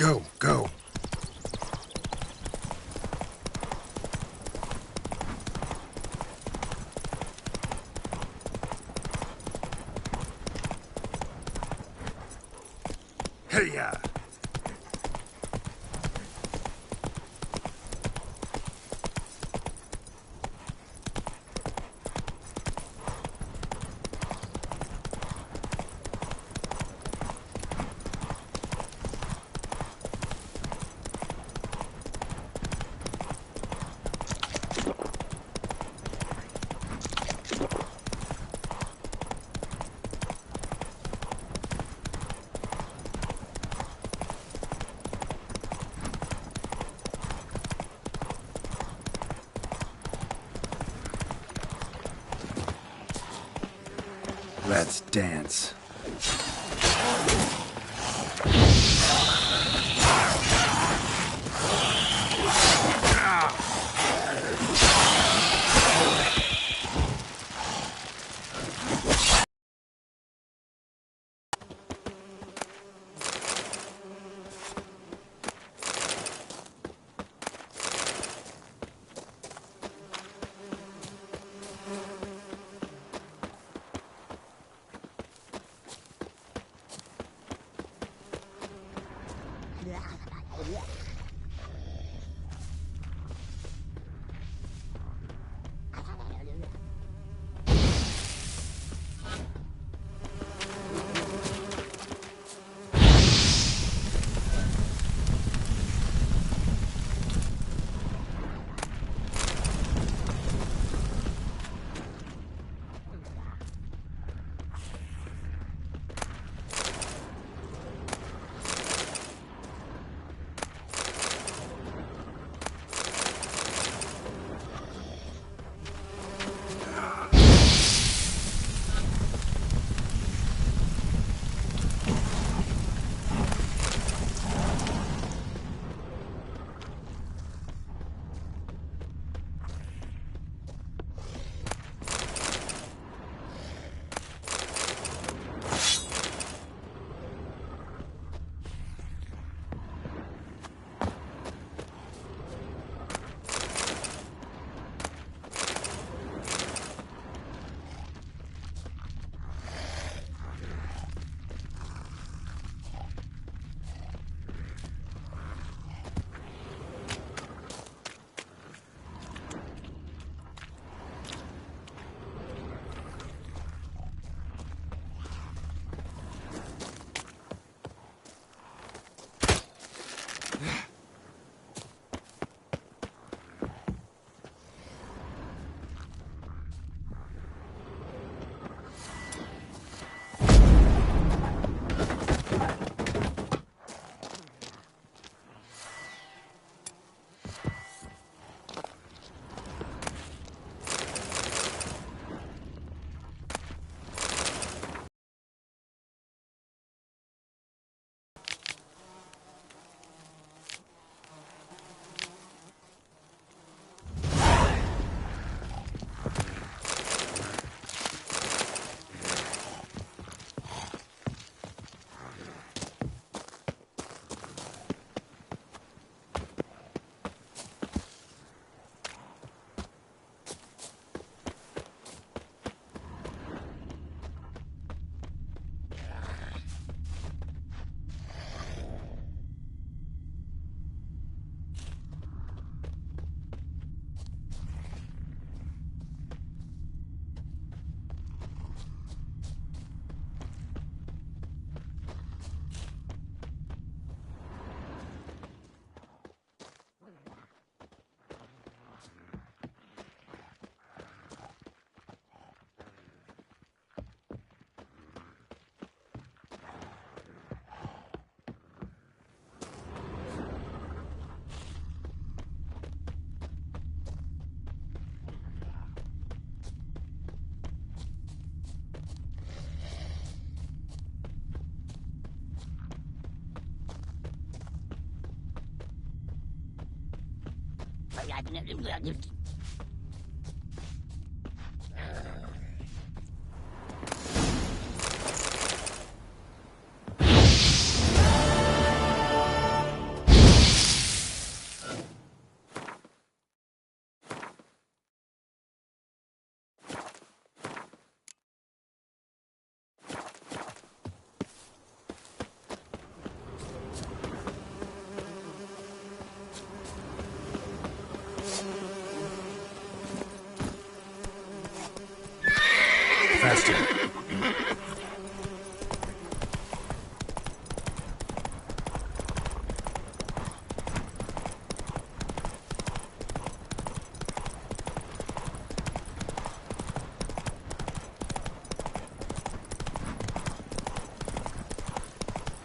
Go, go. Hey-ya! Let's dance.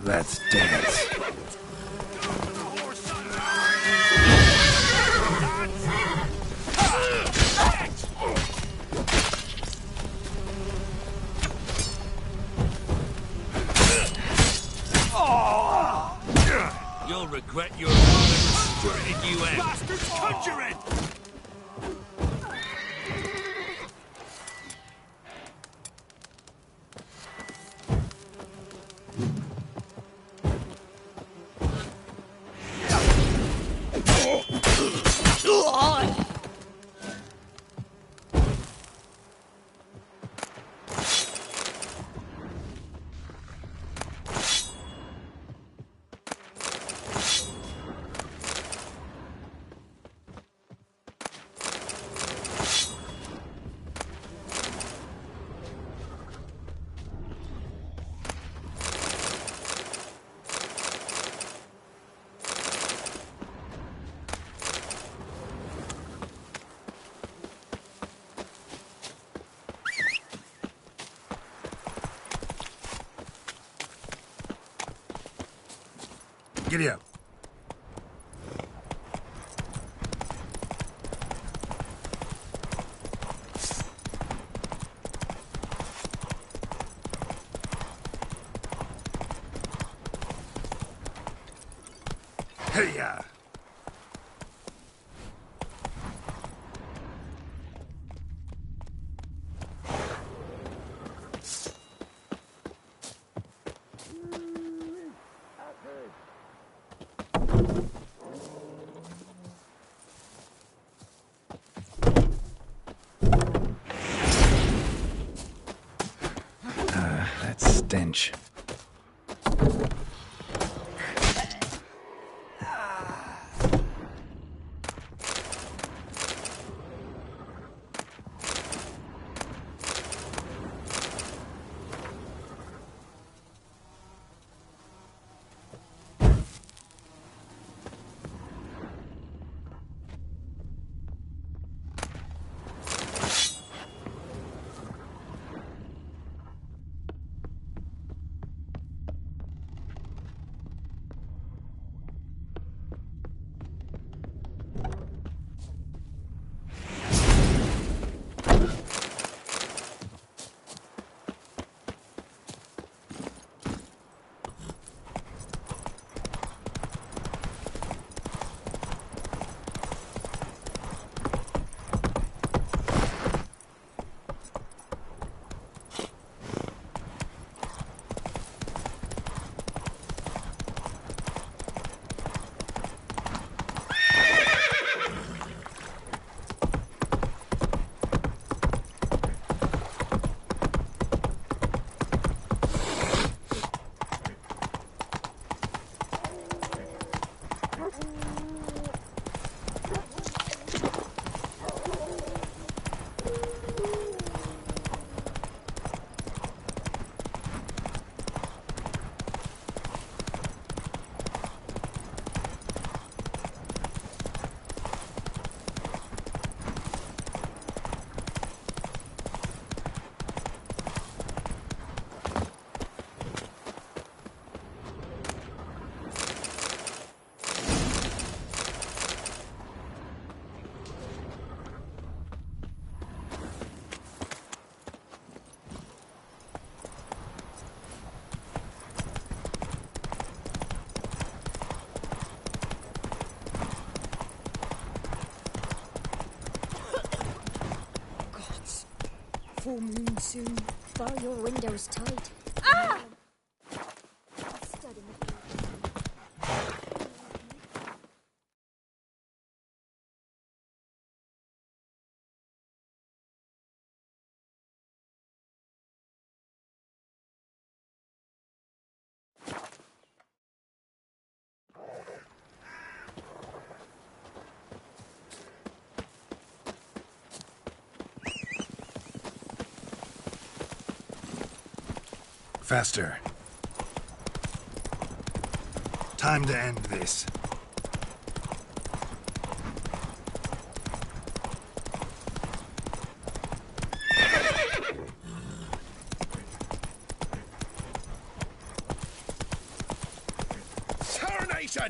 Let's dance. You'll regret your father squirted you out. Bastards conjuring! Giddy up. Hey-ya! That stench. Full moon soon. Bar your windows tight. Ah! Faster. Time to end this. Coronation!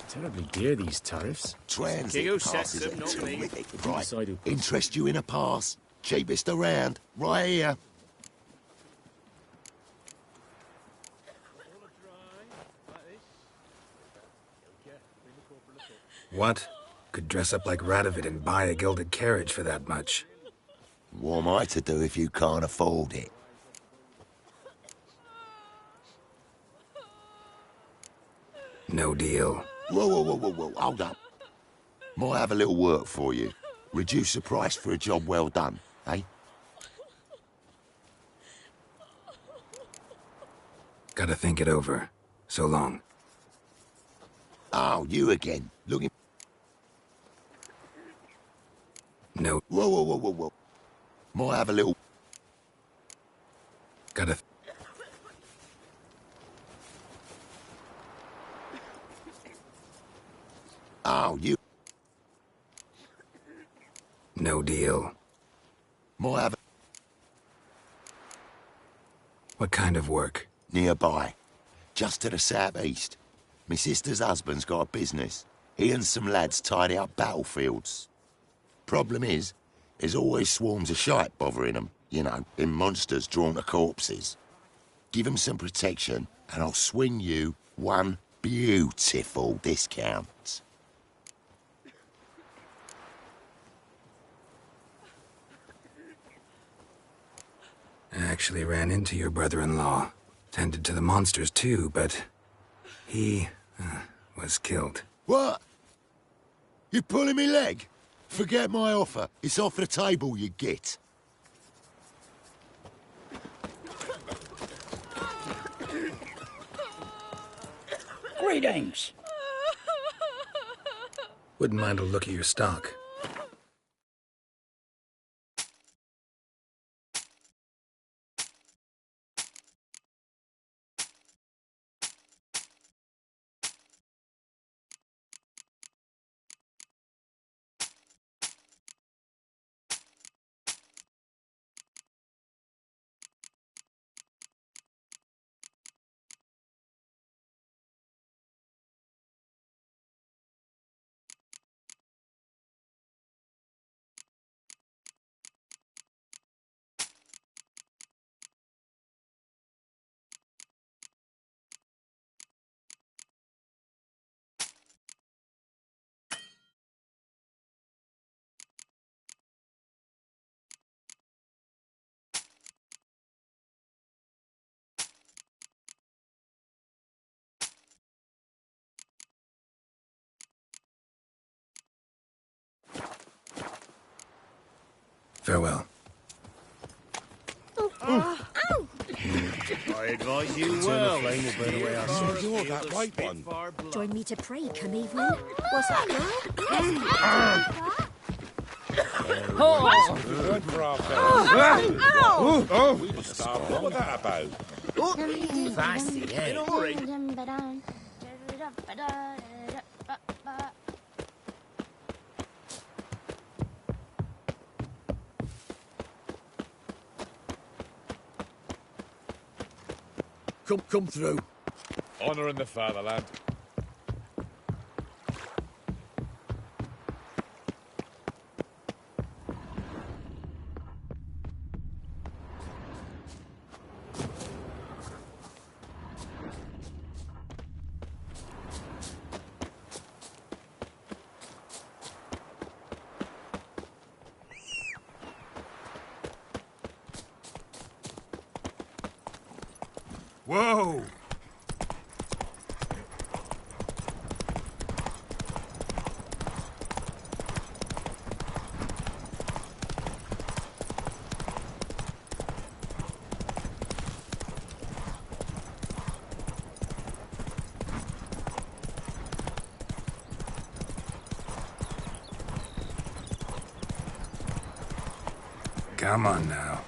Terribly dear, these tariffs. Transit King who sets passes them, at not me. 2 Right. Decide who- Interest you in a pass? Cheapest around. Right here. What? Could dress up like Radovid and buy a gilded carriage for that much. What am I to do if you can't afford it? No deal. Whoa, hold up. Might have a little work for you. Reduce the price for a job well done, eh? Gotta think it over. So long. Oh, you again. Looking... No. Whoa. Might have a little... Gotta... Oh, you... No deal. Might have... What kind of work? Nearby. Just to the southeast. My sister's husband's got a business. He and some lads tidy up battlefields. Problem is, there's always swarms of shite bothering them. You know, in monsters drawn to corpses. Give 'em some protection, and I'll swing you one beautiful discount. I actually ran into your brother-in-law. Tended to the monsters too, but... he... was killed. What? You pulling me leg? Forget my offer. It's off the table, you git. Greetings. Wouldn't mind a look at your stock. Farewell. I advise you well. You're that white one. Join me to pray, come evening. What's that, girl? Good for our fellas. Oh! We were starved. What was that about? Classy, eh? Come through. Honour in the fatherland. Whoa! Come on now.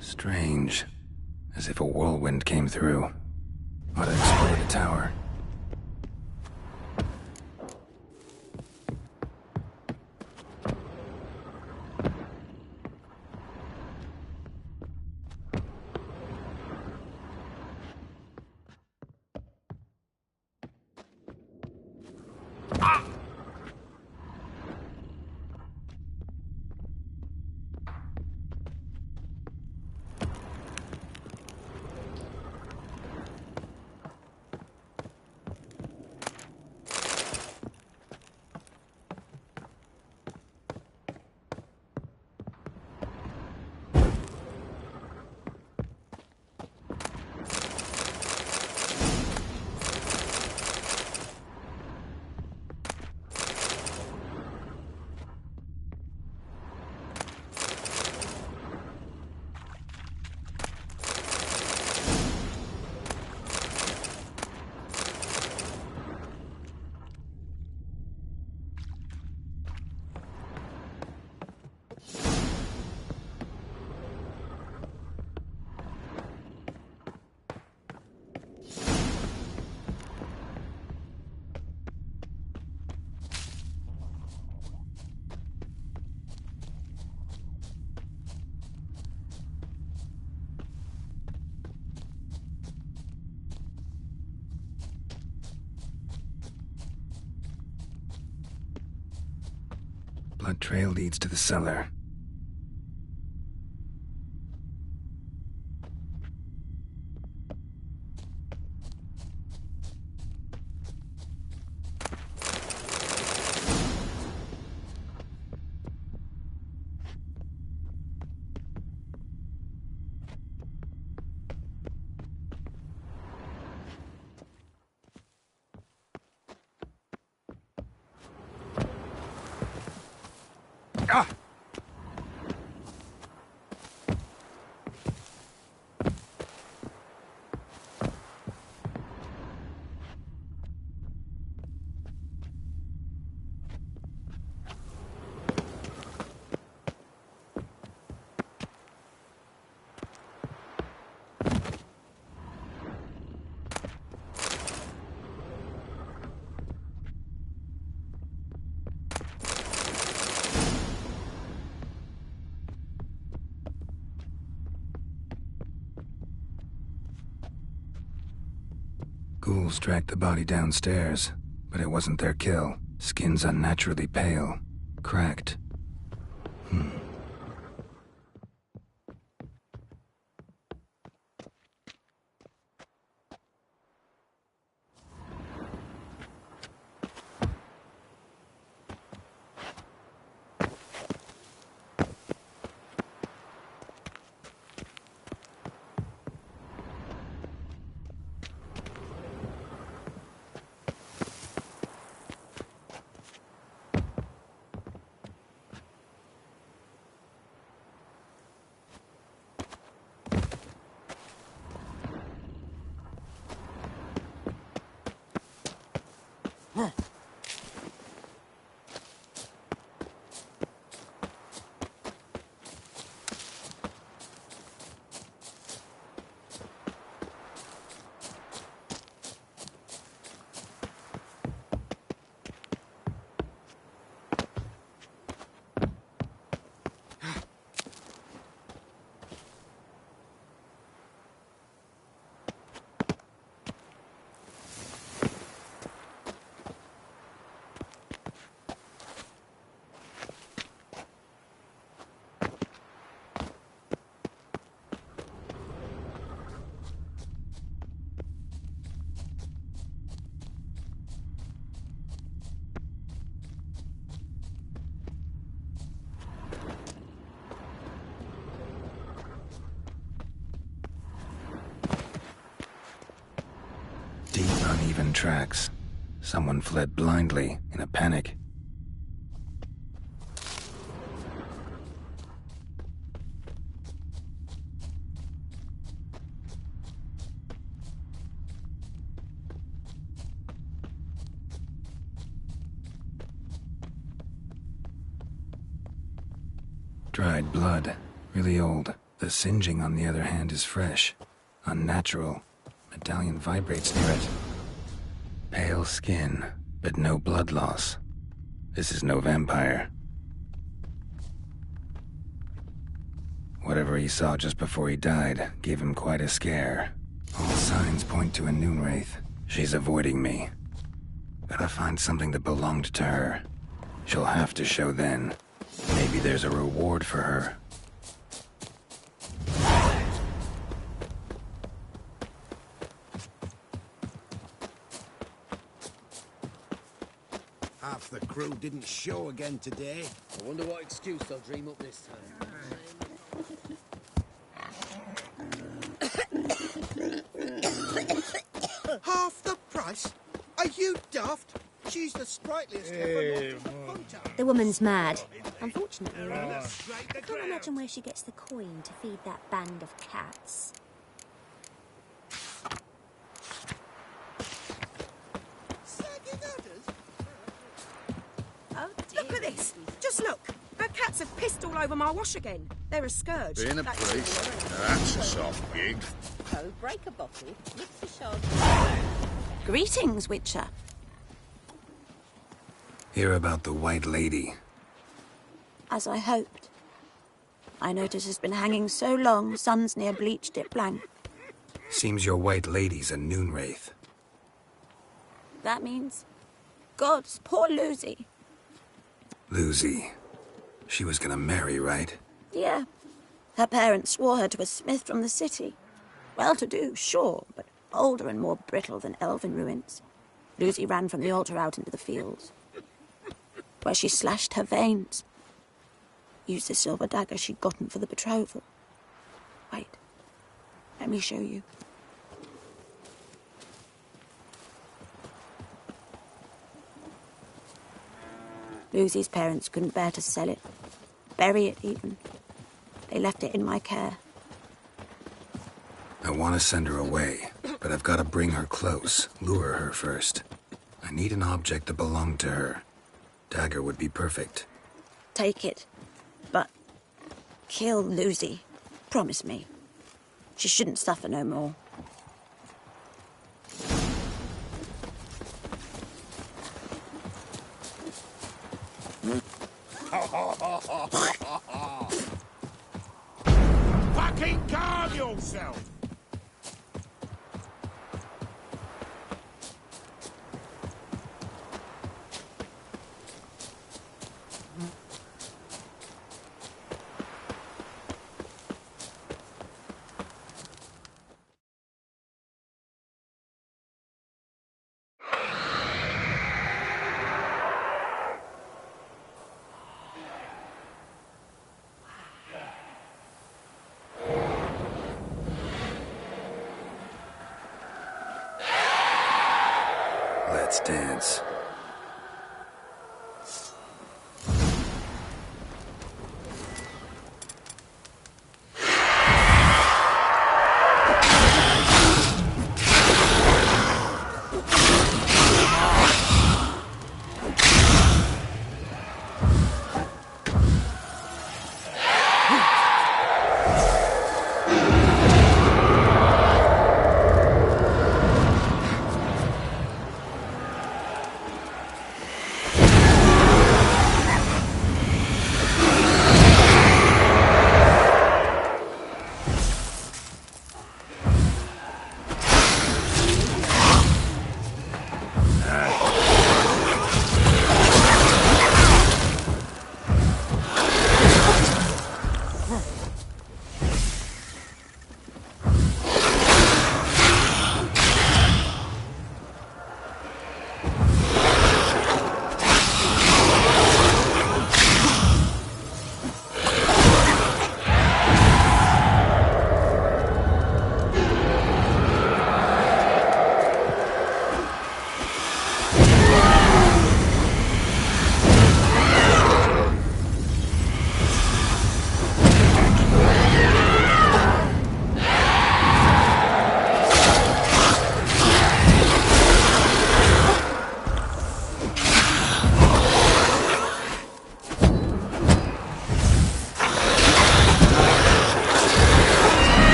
Strange. As if a whirlwind came through. Ought to explore the tower. Blood trail leads to the cellar. Ah! Ghouls dragged the body downstairs, but it wasn't their kill. Skin's unnaturally pale, cracked. Deep, uneven tracks. Someone fled blindly, in a panic. Dried blood. Really old. The singeing, on the other hand, is fresh. Unnatural. Medallion vibrates near it. Pale skin, but no blood loss. This is no vampire. Whatever he saw just before he died gave him quite a scare. All signs point to a Noonwraith. She's avoiding me. Gotta find something that belonged to her. She'll have to show then. Maybe there's a reward for her. Half the crew didn't show again today. I wonder what excuse they'll dream up this time. Half the price? Are you daft? She's the sprightliest hunter. The woman's mad. Unfortunately, I can't imagine where she gets the coin to feed that band of cats. Look at this. Just look. Her cats have pissed all over my wash again. They're a scourge. Being a priest, that's a soft gig. Oh, break a bottle, lick the shoulder. Greetings, Witcher. Hear about the White Lady. As I hoped. I notice it's been hanging so long, sun's near bleached it blank. Seems your White Lady's a Noonwraith. That means... Gods, poor Lucy. Lucy. She was gonna marry, right? Yeah. Her parents swore her to a smith from the city. Well-to-do, sure, but older and more brittle than elven ruins. Lucy ran from the altar out into the fields, where she slashed her veins. Used the silver dagger she'd gotten for the betrothal. Wait. Let me show you. Lucy's parents couldn't bear to sell it. Bury it, even. They left it in my care. I want to send her away, but I've got to bring her close, lure her first. I need an object that belonged to her. Dagger would be perfect. Take it, but kill Lucy. Promise me. She shouldn't suffer no more. Fucking calm yourself! Let's dance.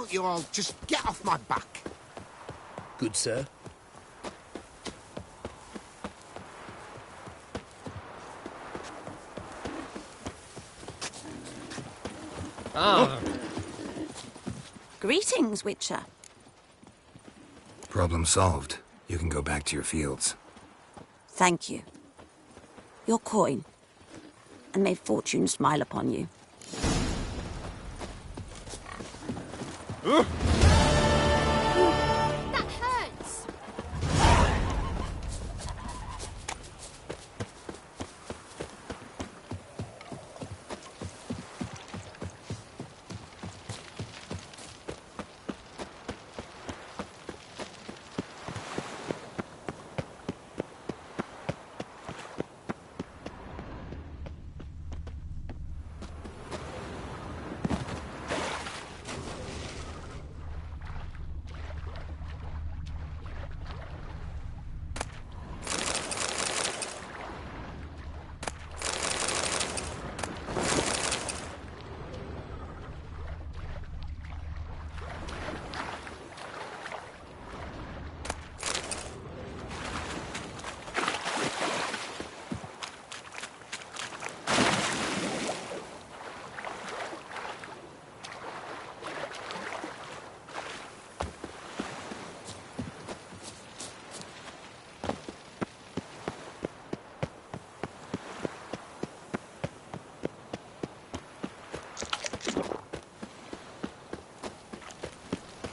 don't you all just get off my back? Good, sir. Greetings, Witcher. Problem solved. You can go back to your fields. Thank you. Your coin. And may fortune smile upon you. That hurts.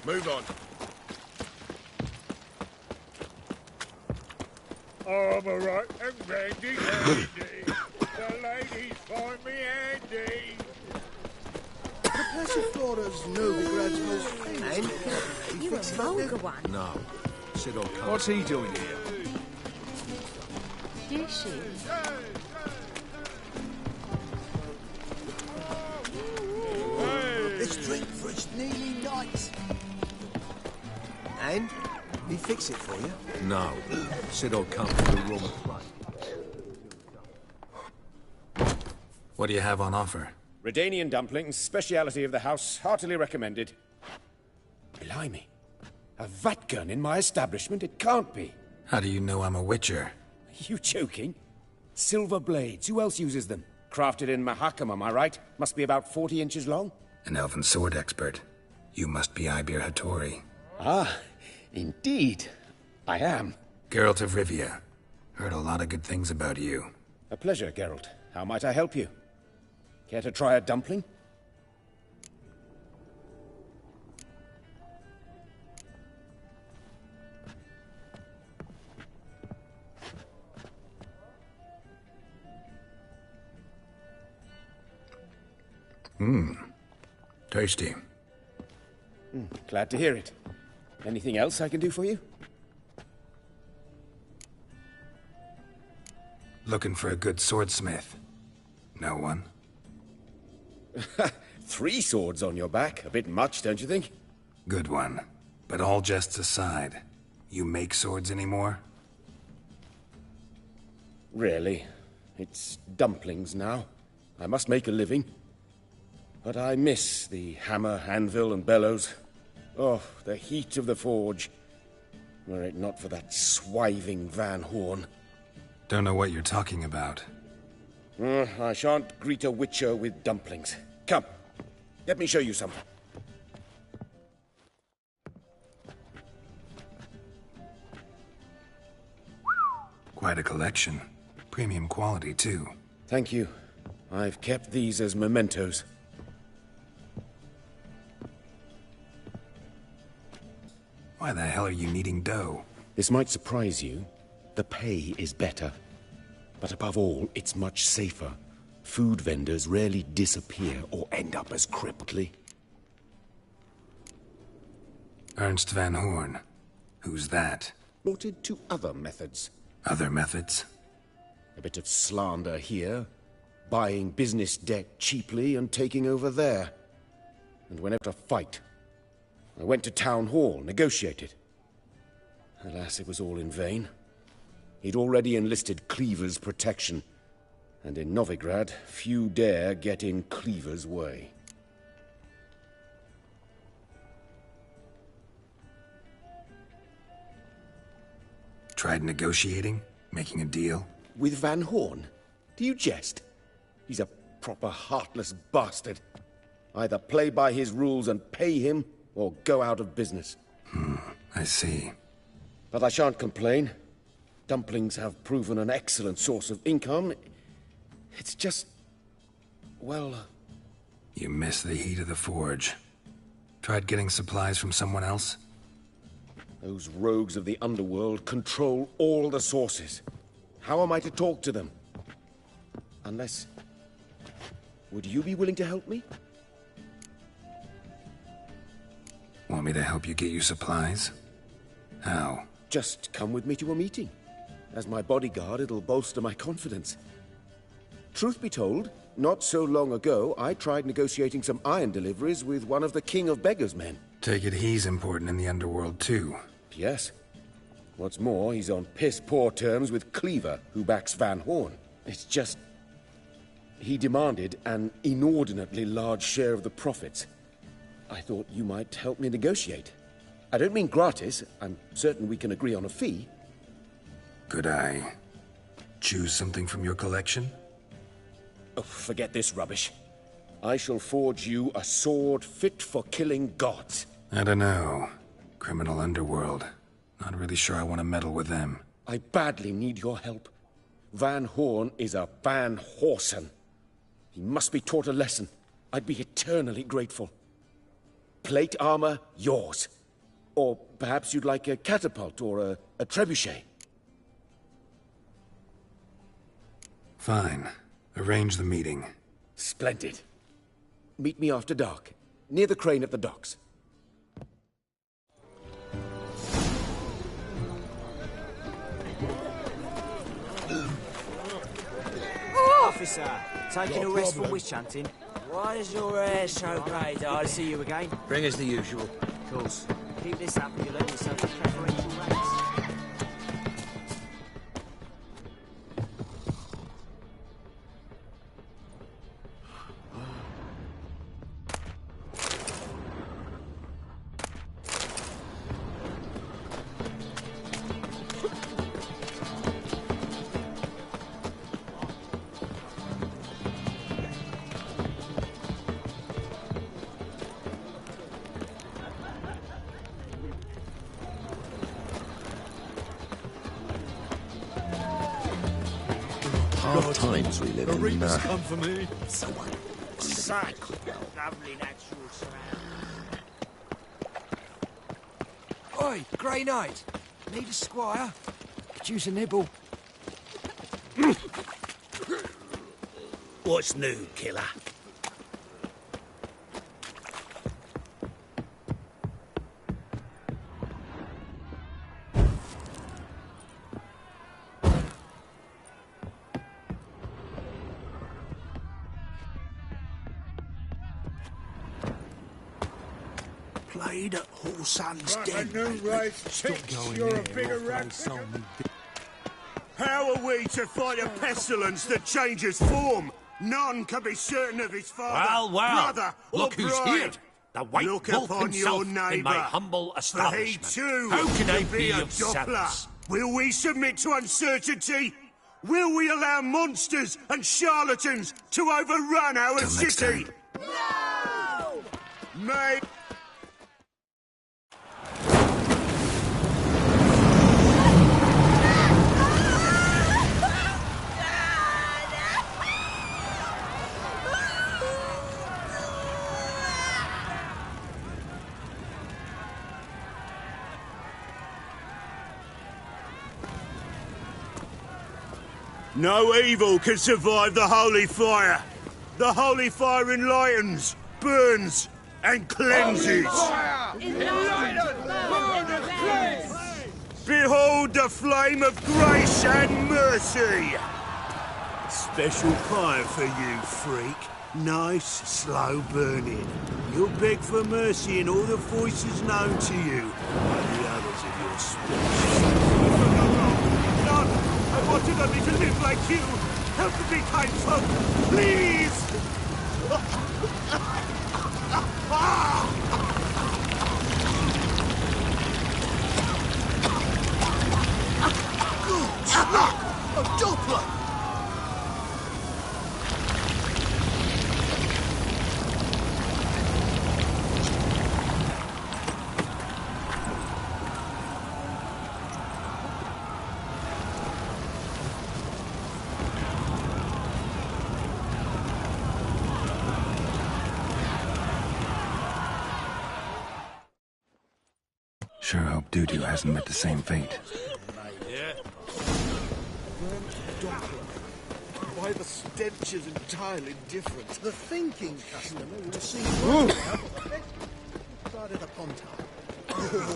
Move on. I'm all right and randy dandy. The ladies find me handy. The Persiflora's Novigrad's most famous. You a vulgar one. No. Sit or come. What's he doing here? Dishes. This drink for its nearly nights. And? He fix it for you? No. Sit or come to the room and play. What do you have on offer? Redanian dumplings, speciality of the house, heartily recommended. Blimey. A vat gun in my establishment? It can't be. How do you know I'm a witcher? Are you joking? Silver blades, who else uses them? Crafted in Mahakam, am I right? Must be about 40 inches long? An elven sword expert. You must be Ibir Hattori. Ah, indeed. I am. Geralt of Rivia. Heard a lot of good things about you. A pleasure, Geralt. How might I help you? Care to try a dumpling? Tasty. Glad to hear it. Anything else I can do for you? Looking for a good swordsmith. No one? 3 swords on your back. A bit much, don't you think? Good one. But all jests aside, you make swords anymore? Really? It's dumplings now. I must make a living. But I miss the hammer, anvil, and bellows. Oh, the heat of the forge. Were it not for that swiving Van Horn. Don't know what you're talking about. I shan't greet a witcher with dumplings. Come, let me show you something. Quite a collection. Premium quality, too. Thank you. I've kept these as mementos. Why the hell are you needing dough? This might surprise you. The pay is better. But above all, it's much safer. Food vendors rarely disappear or end up as cripply. Ernst Van Horn. Who's that? Resorted to other methods. Other methods? A bit of slander here, buying business debt cheaply and taking over there. And whenever a fight, I went to Town Hall, negotiated. Alas, it was all in vain. He'd already enlisted Cleaver's protection, and in Novigrad, few dare get in Cleaver's way. Tried negotiating? Making a deal? With Van Horn? Do you jest? He's a proper heartless bastard. Either play by his rules and pay him, or go out of business. I see. But I shan't complain. Dumplings have proven an excellent source of income. It's just... well... You miss the heat of the forge. Tried getting supplies from someone else? Those rogues of the underworld control all the sources. How am I to talk to them? Unless... would you be willing to help me? Want me to help you get you supplies? How? Just come with me to a meeting. As my bodyguard, it'll bolster my confidence. Truth be told, not so long ago, I tried negotiating some iron deliveries with one of the King of Beggars' men. Take it he's important in the underworld, too. Yes. What's more, he's on piss-poor terms with Cleaver, who backs Van Horn. It's just... he demanded an inordinately large share of the profits. I thought you might help me negotiate. I don't mean gratis. I'm certain we can agree on a fee. Could I choose something from your collection? Oh, forget this rubbish. I shall forge you a sword fit for killing gods. I don't know. Criminal underworld. Not really sure I want to meddle with them. I badly need your help. Van Horn is a Van Horsen. He must be taught a lesson. I'd be eternally grateful. Plate armor, yours. Or perhaps you'd like a catapult or a trebuchet. Fine. Arrange the meeting. Splendid. Meet me after dark, near the crane at the docks. Officer, taking a rest from witch hunting. Why is your hair so grey? I see you again. Bring us the usual. Of course. Keep this up and you'll earn yourself a preferential rates. Hard times we live in. Reapers come for me. Someone. Such lovely natural surroundings. Oi, Grey Knight. Need a squire? Choose a nibble. What's new, killer? Played at Horsan's Like a Den. new mate. race chicks, you're a bigger rat. How are we to fight a pestilence that changes form? None can be certain of his father, brother, or Look who's bride. here. The White Look Wolf upon himself your neighbour. in my humble For he establishment. too How can I can be a of Doppler. service? Will we submit to uncertainty? Will we allow monsters and charlatans to overrun our Till next city? time. No! May... No evil can survive the holy fire. The holy fire enlightens, burns, and cleanses. Behold the flame of grace and mercy. Special fire for you, freak. Nice, slow burning. You'll beg for mercy in all the voices known to you by the others of your species. None! I wanted only to live like you! Help me, kind folk! Please! Sure hope Dudu hasn't met the same fate. Yeah. Why the stench is entirely different. The thinking customer will see side of the ponton. Oh,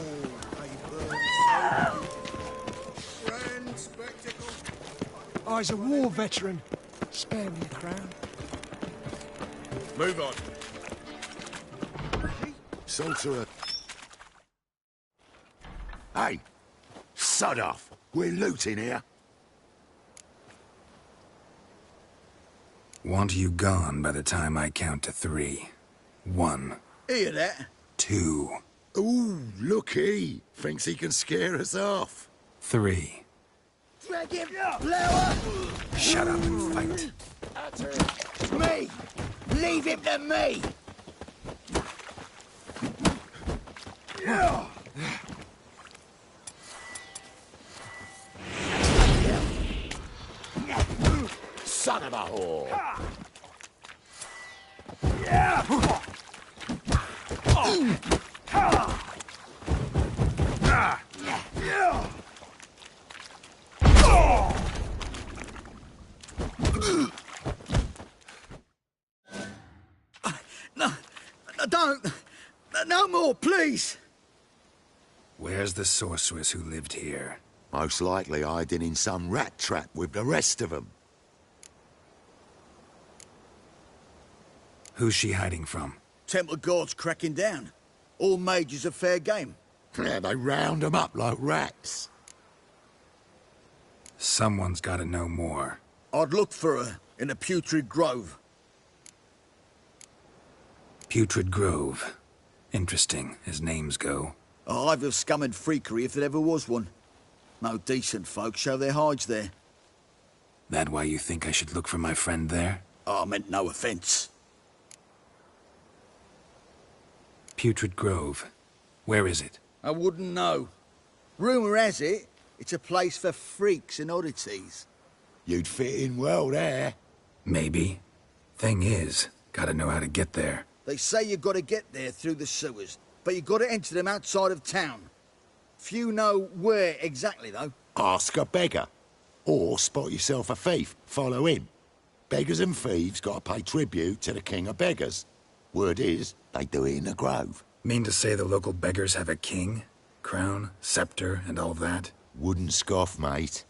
they burn so grand spectacle. I's a war veteran. Spare me a crown. Move on. Sorcerer. Hey, sod off. We're looting here. Want you gone by the time I count to 3. 1. Hear that? 2. Ooh, looky. Thinks he can scare us off. 3. Drag him! Blower! Shut up and fight. Me! Leave him to me! Son of a whore. No, don't! No more, please! Where's the sorceress who lived here? Most likely hiding in some rat trap with the rest of them. Who's she hiding from? Temple Guard's cracking down. All mages are fair game. Yeah, they round them up like rats. Someone's got to know more. I'd look for her in the Putrid Grove. Putrid Grove. Interesting, as names go. A hive of scum and freakery if there ever was one. No decent folk show their hides there. That why you think I should look for my friend there? I meant no offence. Putrid Grove. Where is it? I wouldn't know. Rumour has it, it's a place for freaks and oddities. You'd fit in well there. Maybe. Thing is, gotta know how to get there. They say you gotta get there through the sewers, but you gotta enter them outside of town. Few know where exactly, though. Ask a beggar. Or spot yourself a thief. Follow him. Beggars and thieves gotta pay tribute to the king of beggars. Word is, they do it in the grove. Mean to say the local beggars have a king? Crown, scepter, and all that? Wouldn't scoff, mate.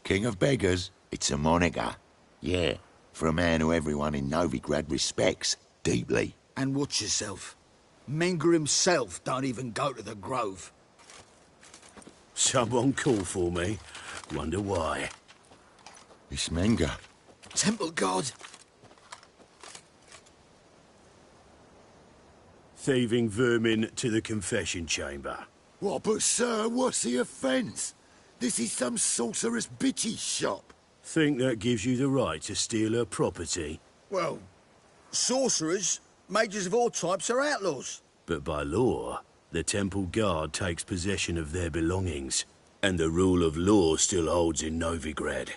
King of beggars, it's a moniker. Yeah, for a man who everyone in Novigrad respects deeply. And watch yourself. Menger himself don't even go to the grove. Someone call for me. Wonder why. It's Menger. Temple Guard. Thieving vermin to the confession chamber. What, but sir, what's the offence? This is some sorceress bitch's shop. Think that gives you the right to steal her property? Well, sorcerers, mages of all types are outlaws. But by law, the Temple Guard takes possession of their belongings, and the rule of law still holds in Novigrad.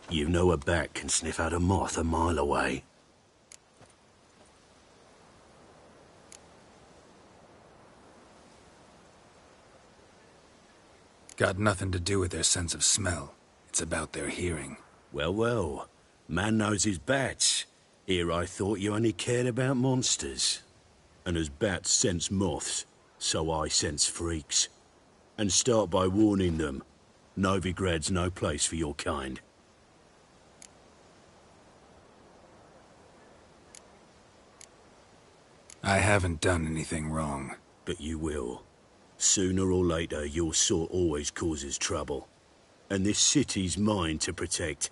You know a bat can sniff out a moth a mile away. Got nothing to do with their sense of smell. It's about their hearing. Well, well. Man knows his bats. Here I thought you only cared about monsters. And as bats sense moths, so I sense freaks. And start by warning them. Novigrad's no place for your kind. I haven't done anything wrong. But you will. Sooner or later, your sort always causes trouble. And this city's mine to protect.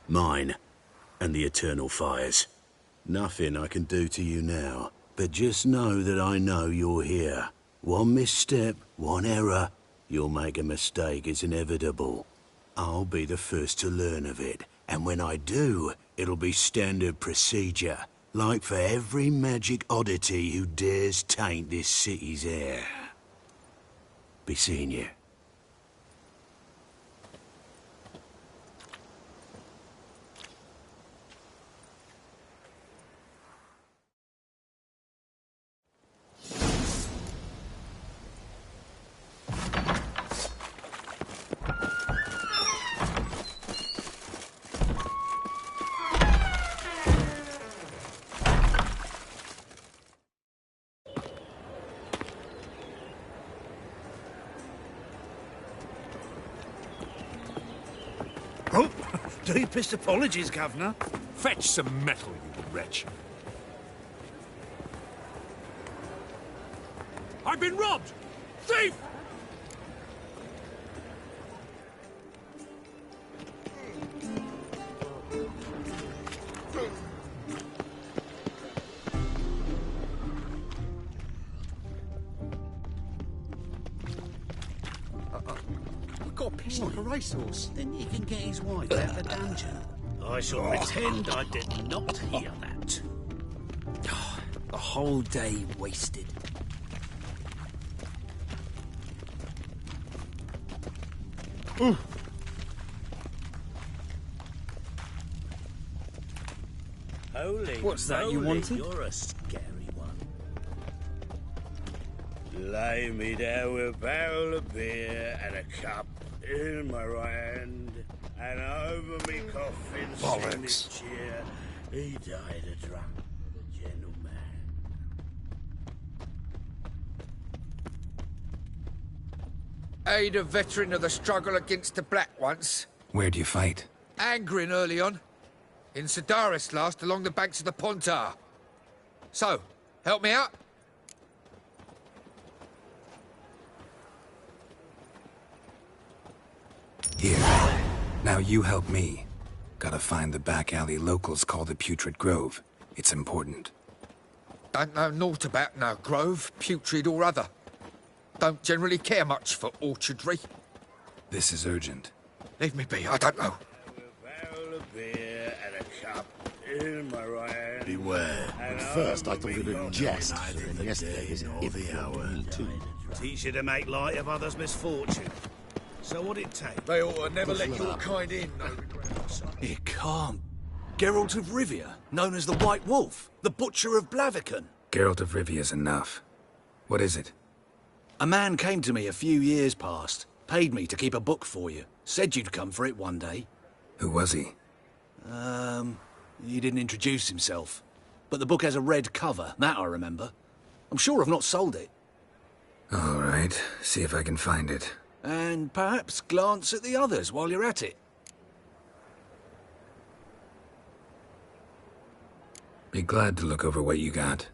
Mine. And the eternal fires. Nothing I can do to you now. But just know that I know you're here. One misstep, one error, you'll make a mistake, it's inevitable. I'll be the first to learn of it. And when I do, it'll be standard procedure. Like for every magic oddity who dares taint this city's air. Be seeing you. Oh, deepest apologies, Governor. Fetch some metal, you wretch. I've been robbed! Thief! You've got a piss like a racehorse. Then he can get his wife out of the dungeon. I shall pretend I did not hear that. A whole day wasted. Holy What's that you moly, wanted? You're a scary one. Lay me down with a barrel of beer and a cup in my right hand, and over me coffin, in his chair, he died a drunk with a gentleman. Aid a veteran of the struggle against the Black once. Where'd you fight? Angrin early on. In Sedaris last, along the banks of the Pontar. So, help me out? Here. Now you help me. Gotta find the back alley locals call the Putrid Grove. It's important. Don't know naught about no grove, putrid or other. Don't generally care much for orchardry. This is urgent. Leave me be, I don't know. Barrel of beer and a cup in my right hand. Beware. At first I thought it was a jest, and then yesterday was the hour. Teach you to make light of others' misfortune. So what'd it take? They ought to never let your kind in, no. It can't. Geralt of Rivia, known as the White Wolf, the Butcher of Blaviken. Geralt of Rivia's enough. What is it? A man came to me a few years past, paid me to keep a book for you, said you'd come for it one day. Who was he? He didn't introduce himself. But the book has a red cover, that I remember. I'm sure I've not sold it. All right, see if I can find it. And perhaps glance at the others while you're at it. Be glad to look over what you got.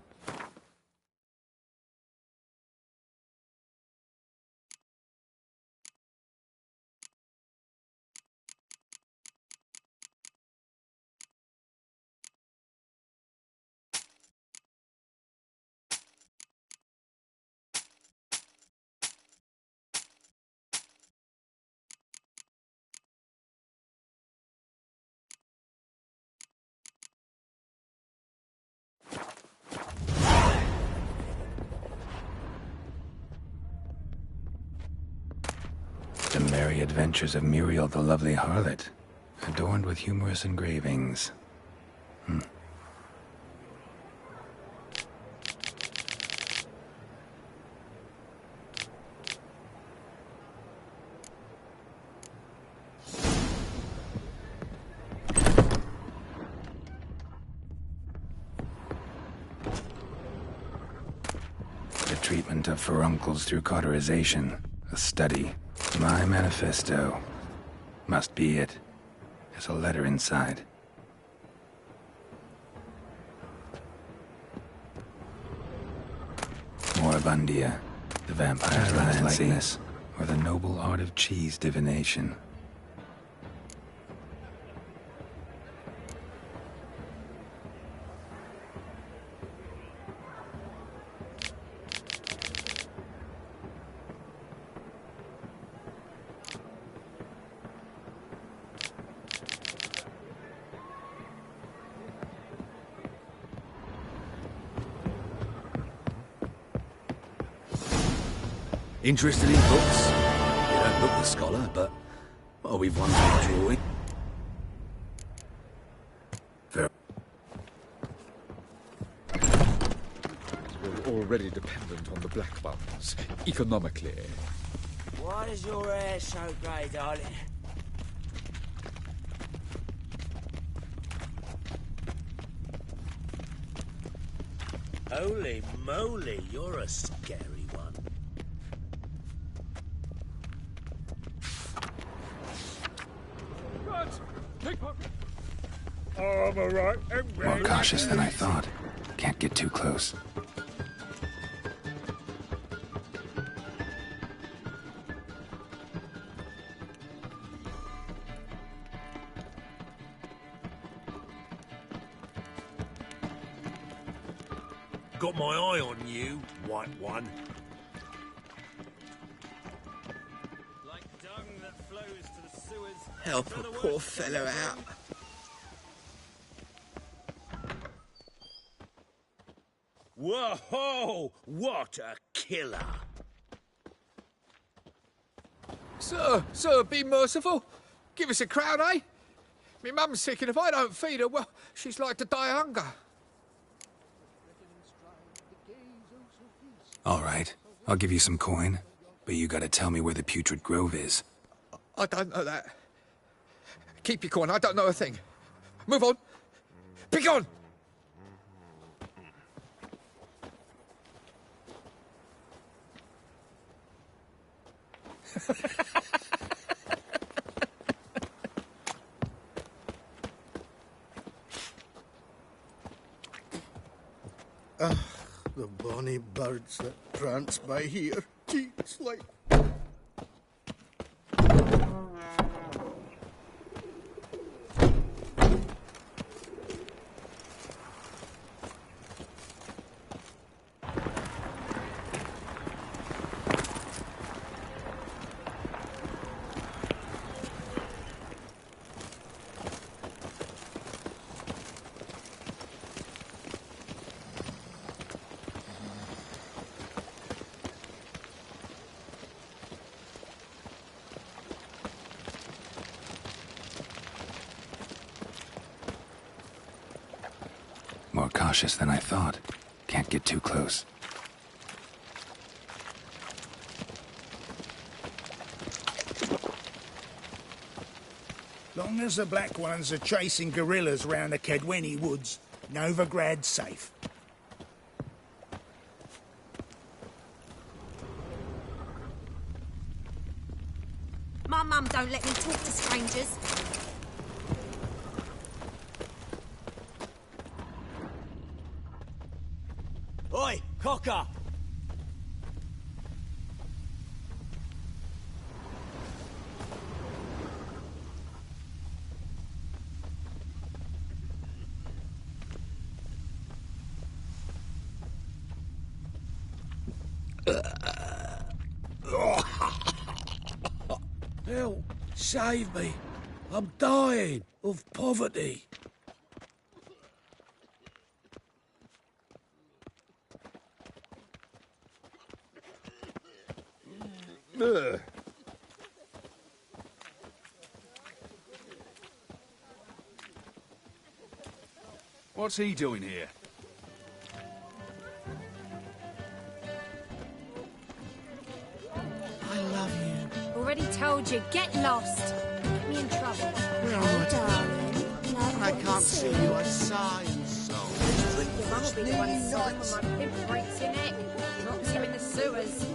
The Merry Adventures of Muriel the Lovely Harlot, adorned with humorous engravings. The treatment of furuncles through cauterization, a study. My manifesto. Must be it. There's a letter inside. Moribundia, the vampire's last likeness, or the noble art of cheese divination. Interested in books? You don't look the scholar, but... well, we've won some drawing. Fair. We're already dependent on the black buns, economically. Why is your hair so grey, darling? Holy moly, you're a scary one. But I'm alright and More ready. cautious than I thought. Can't get too close. Got my eye on you, white one. Like dung that flows to the sewers. Help a poor fellow out. Whoa! What a killer! Sir, be merciful. Give us a crown, eh? Me mum's sick, and if I don't feed her, well, she's like to die of hunger. All right, I'll give you some coin, but you gotta tell me where the Putrid Grove is. I don't know that. Keep your coin, I don't know a thing. Move on. Be gone! The bonny birds that prance by here. It's like... More cautious than I thought. Can't get too close. Long as the Black Ones are chasing guerrillas round the Kedweni woods, Novigrad's safe. My mum don't let me talk to strangers. Oi, cocker! Help! Save me! I'm dying of poverty. What's he doing here? I love you. Already told you, get lost. Get me in trouble. Oh, darling. Love I what can't you see you, I sigh and so. Your mum will be the one sobbing when my pimp breaks in it. Drops you in the sewers.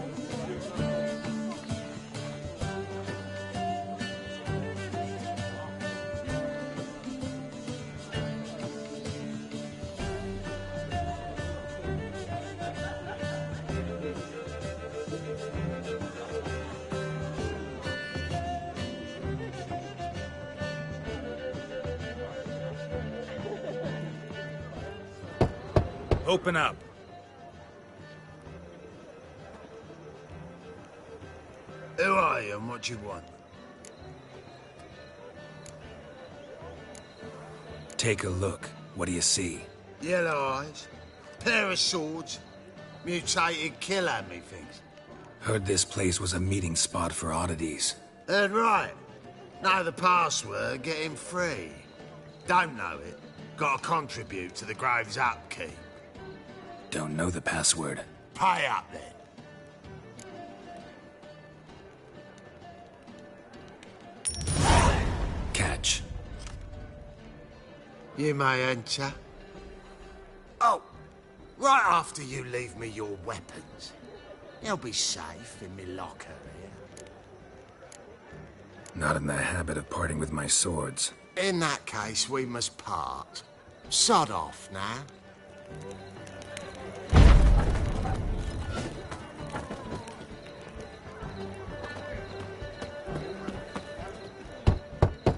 Open up. Who are you and what do you want? Take a look. What do you see? Yellow eyes, pair of swords, mutated killer, methinks. Heard this place was a meeting spot for oddities. Heard right. Know the password, get him free. Don't know it, gotta contribute to the Grove's upkeep. Don't know the password. Pay up then. Catch. You may enter. Oh, right after you leave me your weapons. They'll be safe in me locker here. Not in the habit of parting with my swords. In that case, we must part. Sod off now.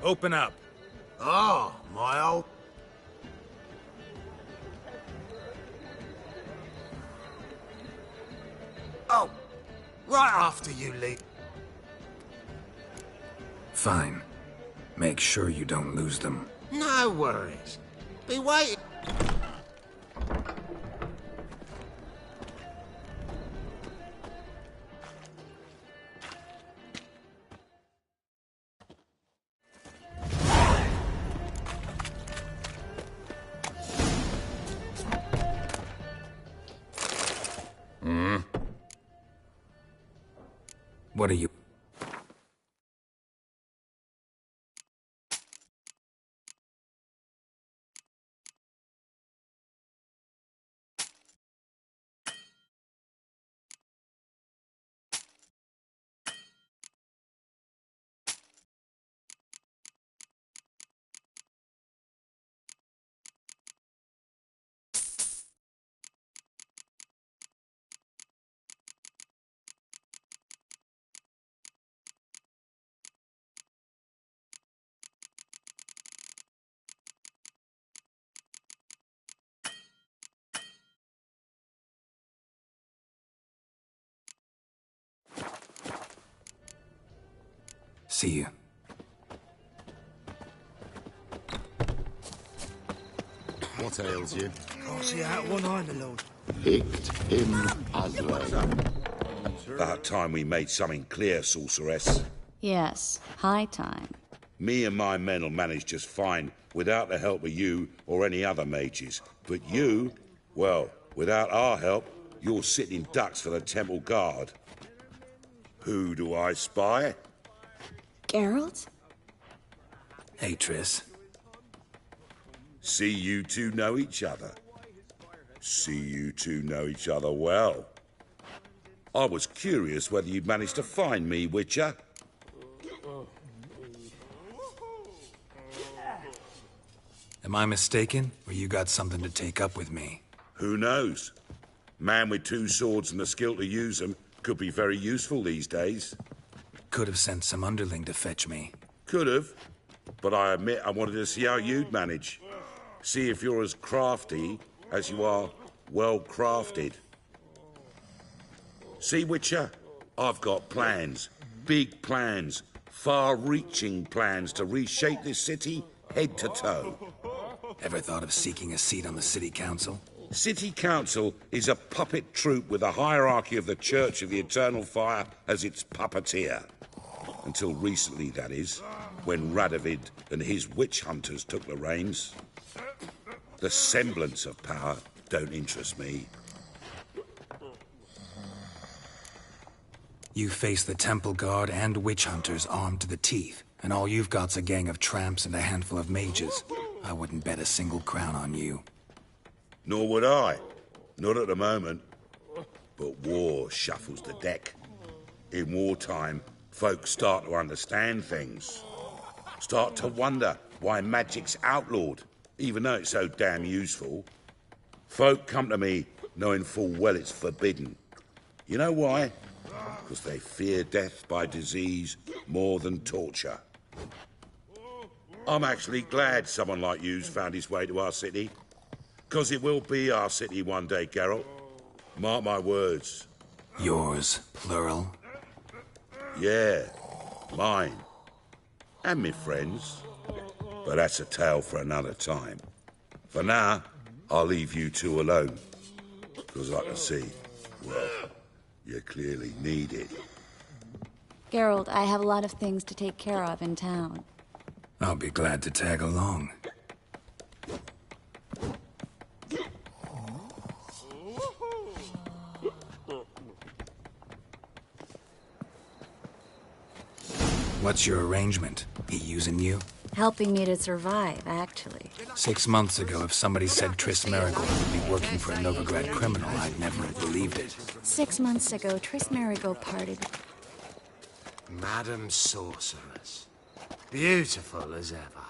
Open up. Oh, my old... Oh, right after you leave. Fine. Make sure you don't lose them. No worries. Be waiting. What are you... See you. What ails you? Can't see out one eye, my lord. Picked him Aslan. About time we made something clear, sorceress. Yes, high time. Me and my men'll manage just fine without the help of you or any other mages. But you, well, without our help, you're sitting ducks for the temple guard. Who do I spy? Geralt? Hey, Triss. See you two know each other. See you two know each other well. I was curious whether you'd managed to find me, Witcher. Am I mistaken, or you got something to take up with me? Who knows? Man with two swords and the skill to use them could be very useful these days. Could have sent some underling to fetch me. Could have, but I admit I wanted to see how you'd manage. See if you're as crafty as you are well-crafted. See, Witcher? I've got plans. Big plans. Far-reaching plans to reshape this city head to toe. Ever thought of seeking a seat on the city council? City Council is a puppet troupe with the hierarchy of the Church of the Eternal Fire as its puppeteer. Until recently, that is, when Radovid and his witch hunters took the reins. The semblance of power don't interest me. You face the temple guard and witch hunters armed to the teeth, and all you've got's a gang of tramps and a handful of mages. I wouldn't bet a single crown on you. Nor would I. Not at the moment. But war shuffles the deck. In wartime, folks start to understand things. Start to wonder why magic's outlawed, even though it's so damn useful. Folk come to me knowing full well it's forbidden. You know why? Because they fear death by disease more than torture. I'm actually glad someone like you's found his way to our city. Because it will be our city one day, Geralt. Mark my words. Yours, plural? Yeah, mine. And me friends. But that's a tale for another time. For now, I'll leave you two alone. Because I can see, well, you clearly need it. Geralt, I have a lot of things to take care of in town. I'll be glad to tag along. What's your arrangement? He using you? Helping me to survive, actually. 6 months ago, if somebody said Triss Merigold would be working for a Novigrad criminal, I'd never have believed it. 6 months ago, Triss Merigold parted. Madam Sorceress. Beautiful as ever.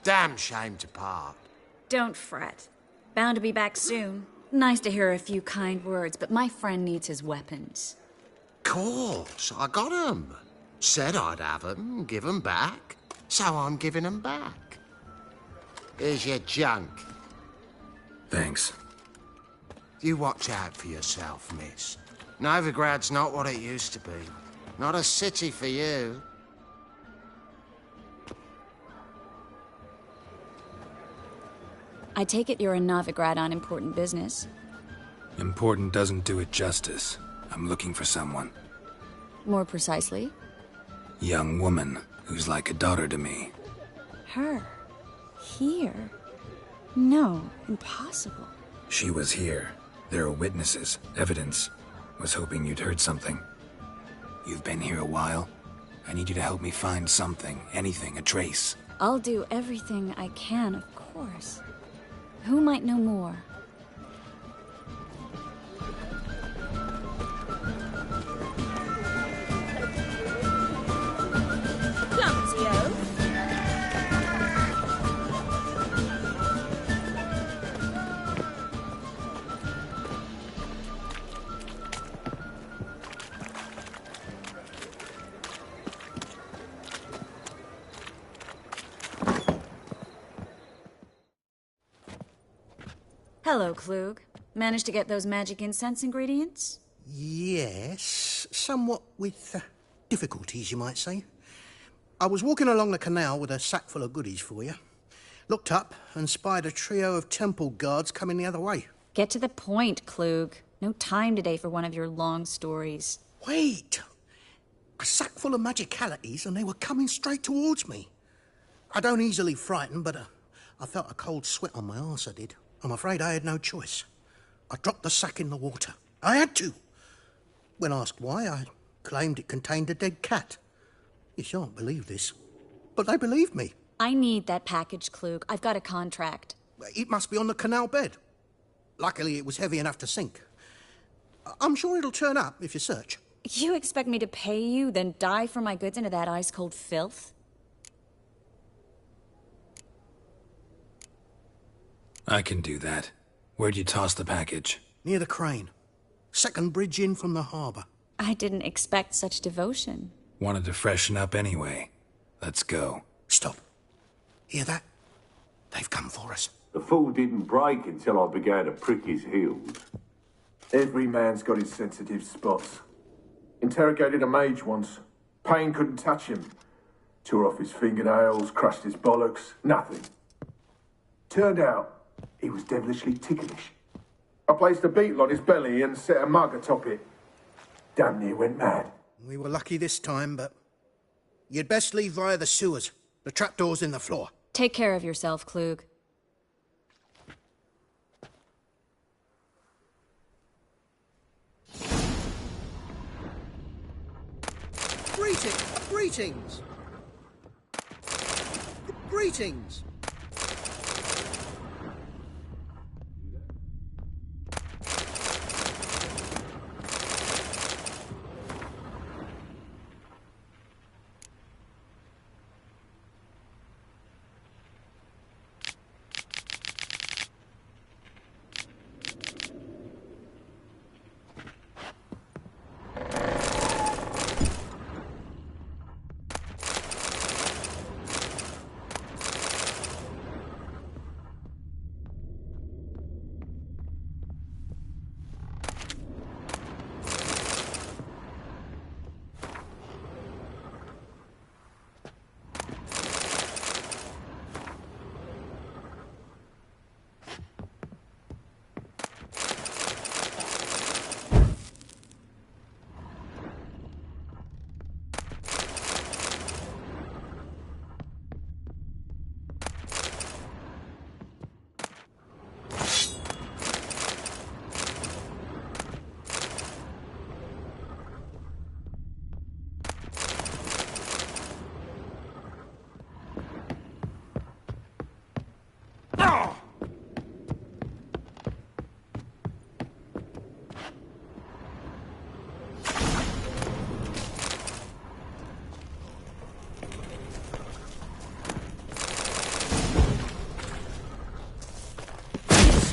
Damn shame to part. Don't fret. Bound to be back soon. Nice to hear a few kind words, but my friend needs his weapons. Course, I got 'em. Said I'd have 'em, give 'em back. So I'm giving 'em back. Here's your junk. Thanks. You watch out for yourself, miss. Novigrad's not what it used to be. Not a city for you. I take it you're in Novigrad on important business. Important doesn't do it justice. I'm looking for someone. More precisely? Young woman who's like a daughter to me. Her? Here? No, impossible. She was here. There are witnesses, evidence. Was hoping you'd heard something. You've been here a while. I need you to help me find something, anything, a trace. I'll do everything I can, of course. Who might know more? Hello, Klug. Managed to get those magic incense ingredients? Yes, somewhat with difficulties, you might say. I was walking along the canal with a sack full of goodies for you. Looked up and spied a trio of temple guards coming the other way. Get to the point, Klug. No time today for one of your long stories. Wait! A sack full of magicalities and they were coming straight towards me. I don't easily frighten, but I felt a cold sweat on my arse, I did. I'm afraid I had no choice. I dropped the sack in the water. I had to. When asked why, I claimed it contained a dead cat. You shan't believe this, but they believed me. I need that package, Klug. I've got a contract. It must be on the canal bed. Luckily, it was heavy enough to sink. I'm sure it'll turn up if you search. You expect me to pay you, then dive for my goods into that ice-cold filth? I can do that. Where'd you toss the package? Near the crane. Second bridge in from the harbour. I didn't expect such devotion. Wanted to freshen up anyway. Let's go. Stop. Hear that? They've come for us. The fall didn't break until I began to prick his heels. Every man's got his sensitive spots. Interrogated a mage once. Pain couldn't touch him. Tore off his fingernails, crushed his bollocks, nothing. Turned out, he was devilishly ticklish. I placed a beetle on his belly and set a mug atop it. Damn near went mad. We were lucky this time, but you'd best leave via the sewers. The trapdoor's in the floor. Take care of yourself, Klug. Greetings! Greetings!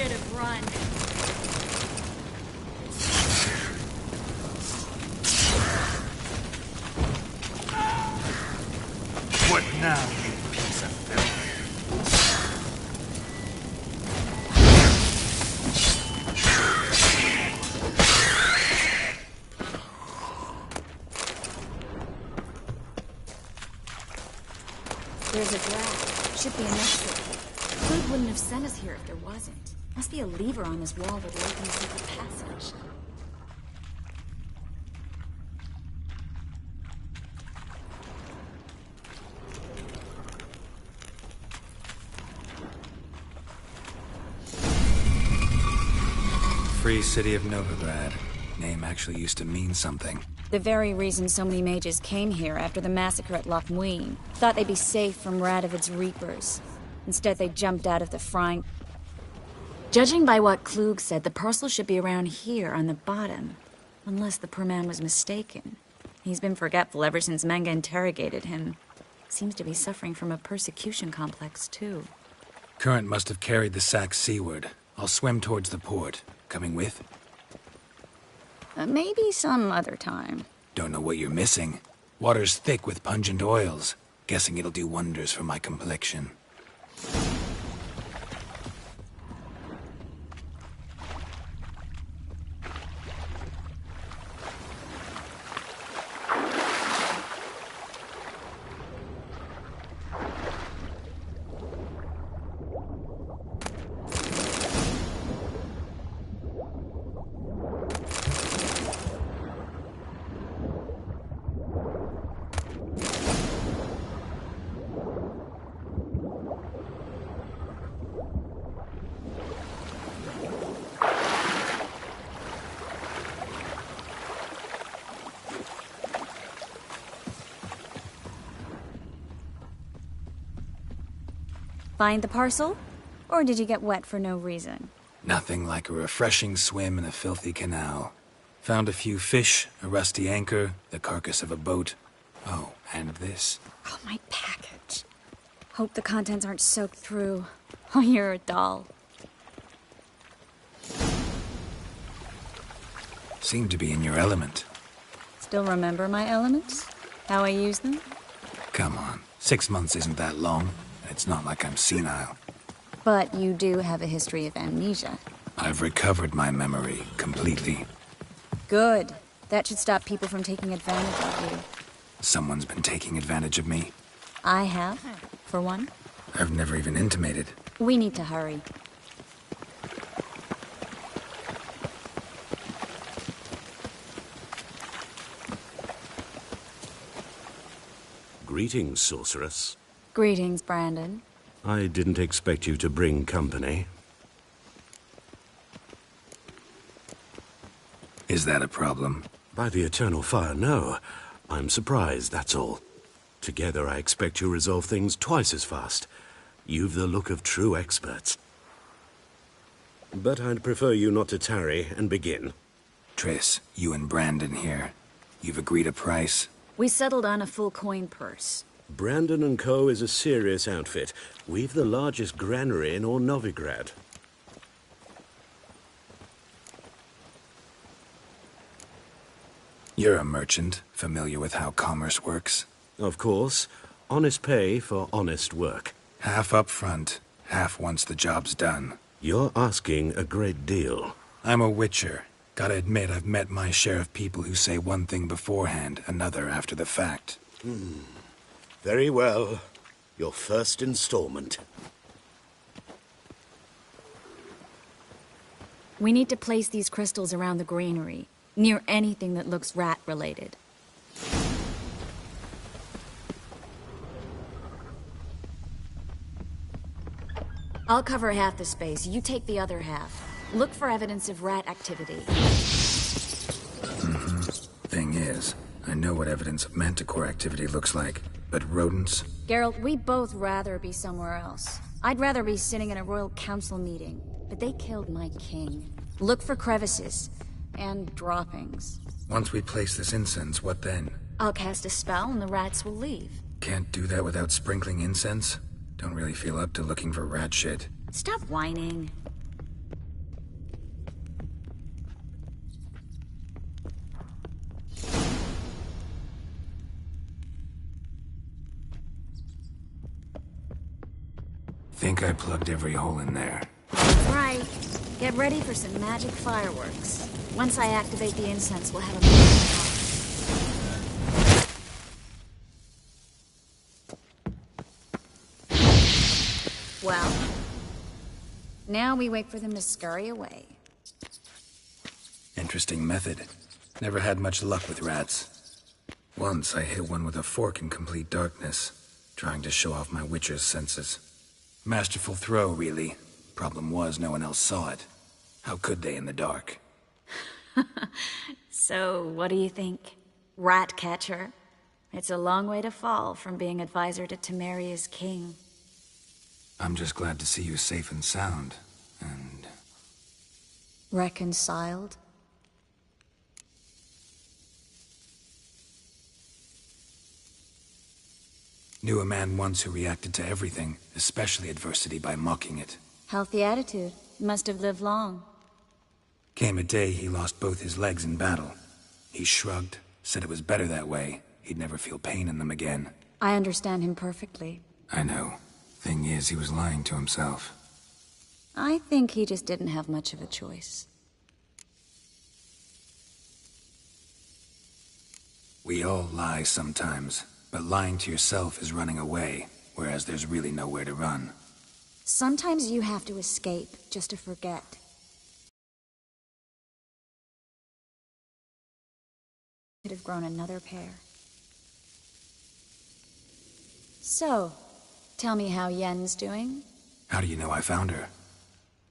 should have run. What now, you piece of filth? There's a draft. Should be an exit. Food wouldn't have sent us here if there wasn't. Must be a lever on this wall that will open the secret passage. Free City of Novigrad. Name actually used to mean something. The very reason so many mages came here after the massacre at Loch Muin. Thought they'd be safe from Radovid's reapers. Instead, they jumped out of the frying... Judging by what Klug said, the parcel should be around here on the bottom. Unless the poor man was mistaken. He's been forgetful ever since Menge interrogated him. Seems to be suffering from a persecution complex, too. Current must have carried the sack seaward. I'll swim towards the port. Coming with? Maybe some other time. Don't know what you're missing. Water's thick with pungent oils. Guessing it'll do wonders for my complexion. Find the parcel? Or did you get wet for no reason? Nothing like a refreshing swim in a filthy canal. Found a few fish, a rusty anchor, the carcass of a boat. Oh, and this. Oh, my package. Hope the contents aren't soaked through. Oh, you're a doll. Seem to be in your element. Still remember my elements? How I use them? Come on, 6 months isn't that long. It's not like I'm senile. But you do have a history of amnesia. I've recovered my memory completely. Good. That should stop people from taking advantage of you. Someone's been taking advantage of me. I have, for one. I've never even intimated. We need to hurry. Greetings, sorceress. Greetings, Brandon. I didn't expect you to bring company. Is that a problem? By the eternal fire, no. I'm surprised, that's all. Together, I expect you resolve things twice as fast. You've the look of true experts. But I'd prefer you not to tarry and begin. Triss, you and Brandon here. You've agreed a price? We settled on a full coin purse. Brandon & Co. is a serious outfit. We've the largest granary in all Novigrad. You're a merchant, familiar with how commerce works? Of course. Honest pay for honest work. Half up front, half once the job's done. You're asking a great deal. I'm a witcher. Gotta admit, I've met my share of people who say one thing beforehand, another after the fact. Very well. Your first installment. We need to place these crystals around the granary, near anything that looks rat-related. I'll cover half the space, you take the other half. Look for evidence of rat activity. Thing is, I know what evidence of manticore activity looks like, but rodents? Geralt, we'd both rather be somewhere else. I'd rather be sitting in a royal council meeting, but they killed my king. Look for crevices and droppings. Once we place this incense, what then? I'll cast a spell and the rats will leave. Can't do that without sprinkling incense? Don't really feel up to looking for rat shit. Stop whining. Think I plugged every hole in there. Right. Get ready for some magic fireworks. Once I activate the incense, we'll have a big Well, now we wait for them to scurry away. Interesting method. Never had much luck with rats. Once I hit one with a fork in complete darkness, trying to show off my witcher's senses. Masterful throw, really. Problem was, no one else saw it. How could they in the dark? So, what do you think? Rat catcher? It's a long way to fall from being advisor to Temeria's king. I'm just glad to see you safe and sound, and... Reconciled? Knew a man once who reacted to everything, especially adversity, by mocking it. Healthy attitude. Must have lived long. Came a day he lost both his legs in battle. He shrugged, said it was better that way. He'd never feel pain in them again. I understand him perfectly. I know. Thing is, he was lying to himself. I think he just didn't have much of a choice. We all lie sometimes, but lying to yourself is running away, whereas there's really nowhere to run. Sometimes you have to escape just to forget. Could have grown another pair. So, tell me how Yen's doing? How do you know I found her?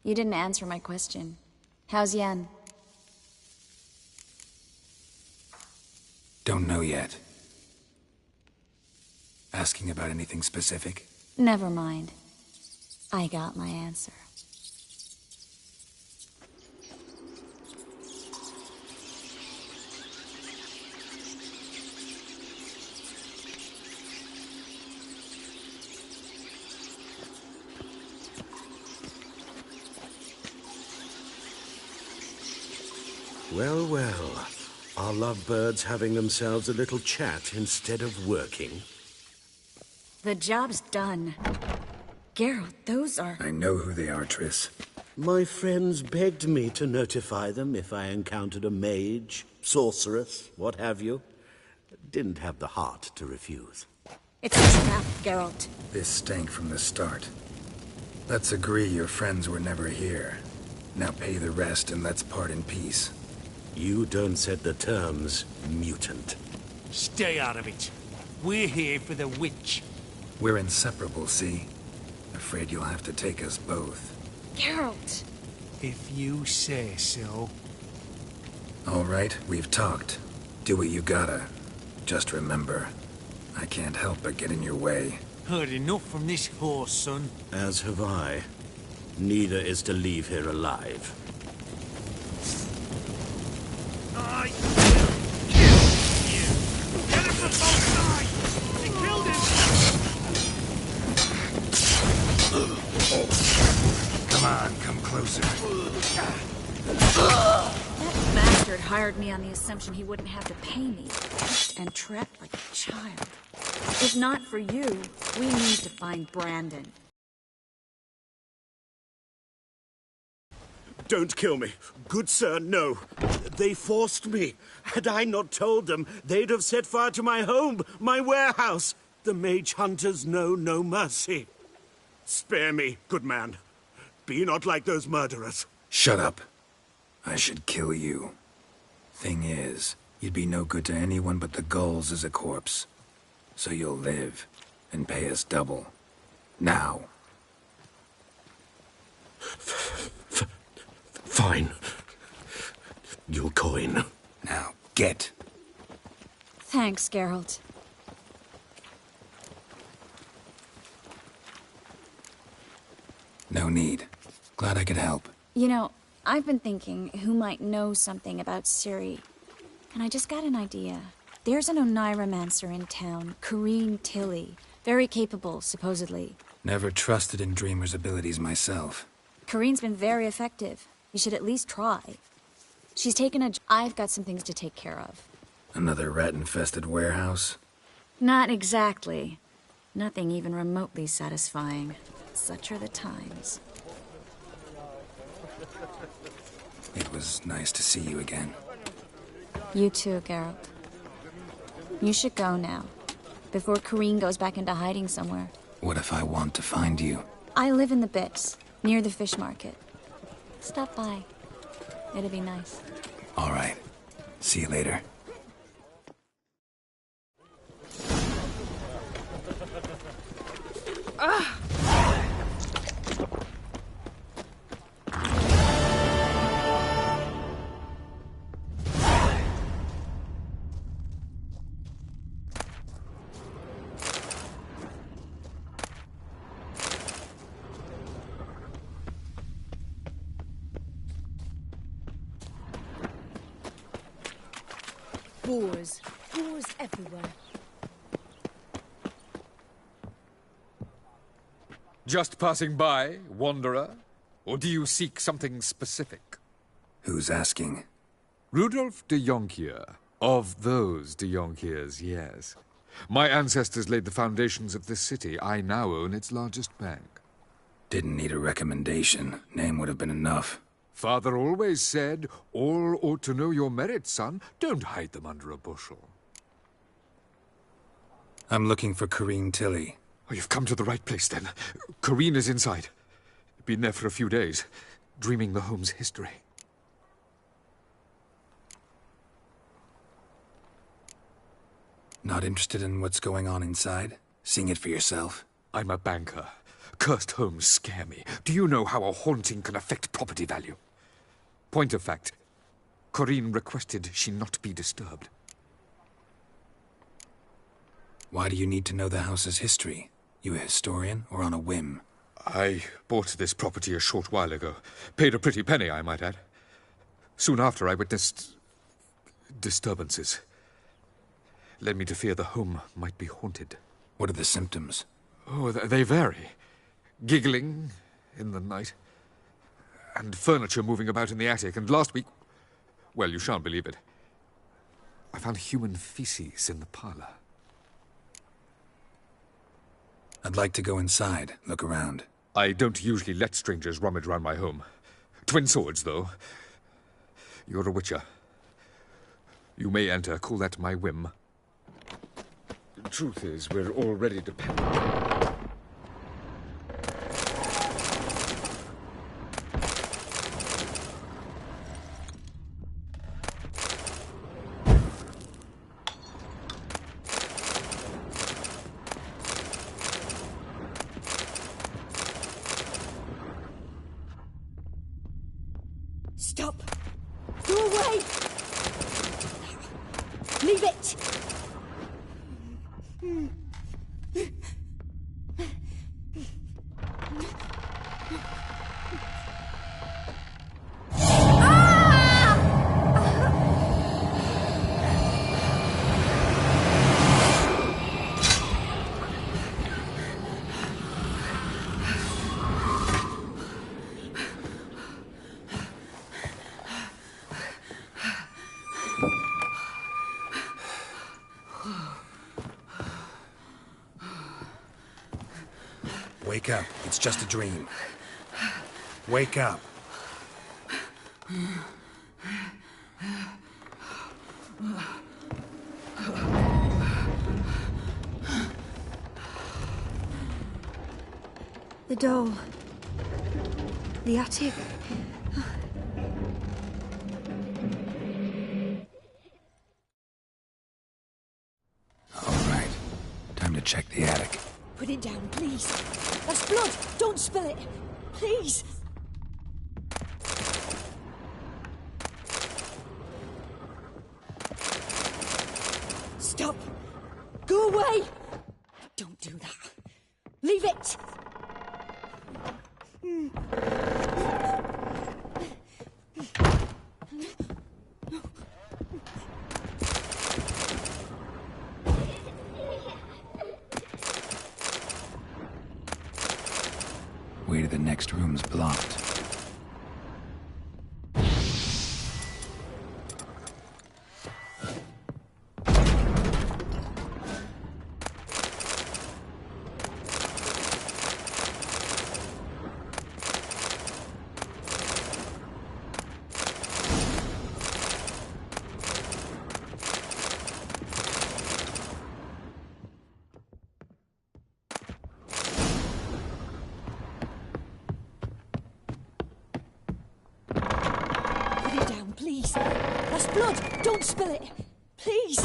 You didn't answer my question. How's Yen? Don't know yet. Asking about anything specific? Never mind. I got my answer. Well, well. Are lovebirds having themselves a little chat instead of working? The job's done. Geralt, those are... I know who they are, Triss. My friends begged me to notify them if I encountered a mage, sorceress, what have you. Didn't have the heart to refuse. It's a trap, Geralt. This stank from the start. Let's agree your friends were never here. Now pay the rest and let's part in peace. You don't set the terms, mutant. Stay out of it. We're here for the witch. We're inseparable, see? Afraid you'll have to take us both. Geralt! If you say so. All right, we've talked. Do what you gotta. Just remember, I can't help but get in your way. Heard enough from this horse, son. As have I. Neither is to leave here alive. I will kill you! Get him from both sides! He killed him! Come on, come closer. That bastard hired me on the assumption he wouldn't have to pay me. And trapped like a child. If not for you, we need to find Brandon. Don't kill me. Good sir, no. They forced me. Had I not told them, they'd have set fire to my home, my warehouse. The mage hunters know no mercy. Spare me, good man. Be not like those murderers. Shut up. I should kill you. Thing is, you'd be no good to anyone but the gulls as a corpse. So you'll live, and pay us double. Now. Fine. You'll coin. Now, get. Thanks, Geralt. No need. Glad I could help. You know, I've been thinking who might know something about Ciri. And I just got an idea. There's an Oneiromancer in town, Corrine Tilly. Very capable, supposedly. Never trusted in Dreamer's abilities myself. Corrine's been very effective. You should at least try. She's taken a... I've got some things to take care of. Another rat-infested warehouse? Not exactly. Nothing even remotely satisfying. Such are the times. It was nice to see you again. You too, Geralt. You should go now, before Corrine goes back into hiding somewhere. What if I want to find you? I live in the Bits, near the fish market. Stop by. It'll be nice. All right. See you later. Boars. Boars everywhere. Just passing by, wanderer? Or do you seek something specific? Who's asking? Rudolf de Jonkier. Of those de Jonkiers, yes. My ancestors laid the foundations of this city. I now own its largest bank. Didn't need a recommendation. Name would have been enough. Father always said, all ought to know your merits, son. Don't hide them under a bushel. I'm looking for Corrine Tilly. Oh, you've come to the right place, then. Corrine is inside. Been there for a few days, dreaming the home's history. Not interested in what's going on inside? Seeing it for yourself? I'm a banker. Cursed homes scare me. Do you know how a haunting can affect property value? Point of fact, Corrine requested she not be disturbed. Why do you need to know the house's history? You a historian, or on a whim? I bought this property a short while ago. Paid a pretty penny, I might add. Soon after, I witnessed disturbances. Led me to fear the home might be haunted. What are the symptoms? Oh, they vary. Giggling in the night. And furniture moving about in the attic. And last week... well, you shan't believe it. I found human feces in the parlor. I'd like to go inside, look around. I don't usually let strangers rummage around my home. Twin swords, though. You're a witcher. You may enter, call that my whim. The truth is, we're already dependent. Stop! Go away! Leave it! Wake up. It's just a dream. Wake up. The door. The attic. All right. Time to check the attic. Put it down, please. That's blood. Don't spill it. Please. Stop. Go away. Don't do that. Leave it. Way to the next room's blocked. Please! That's blood! Don't spill it! Please!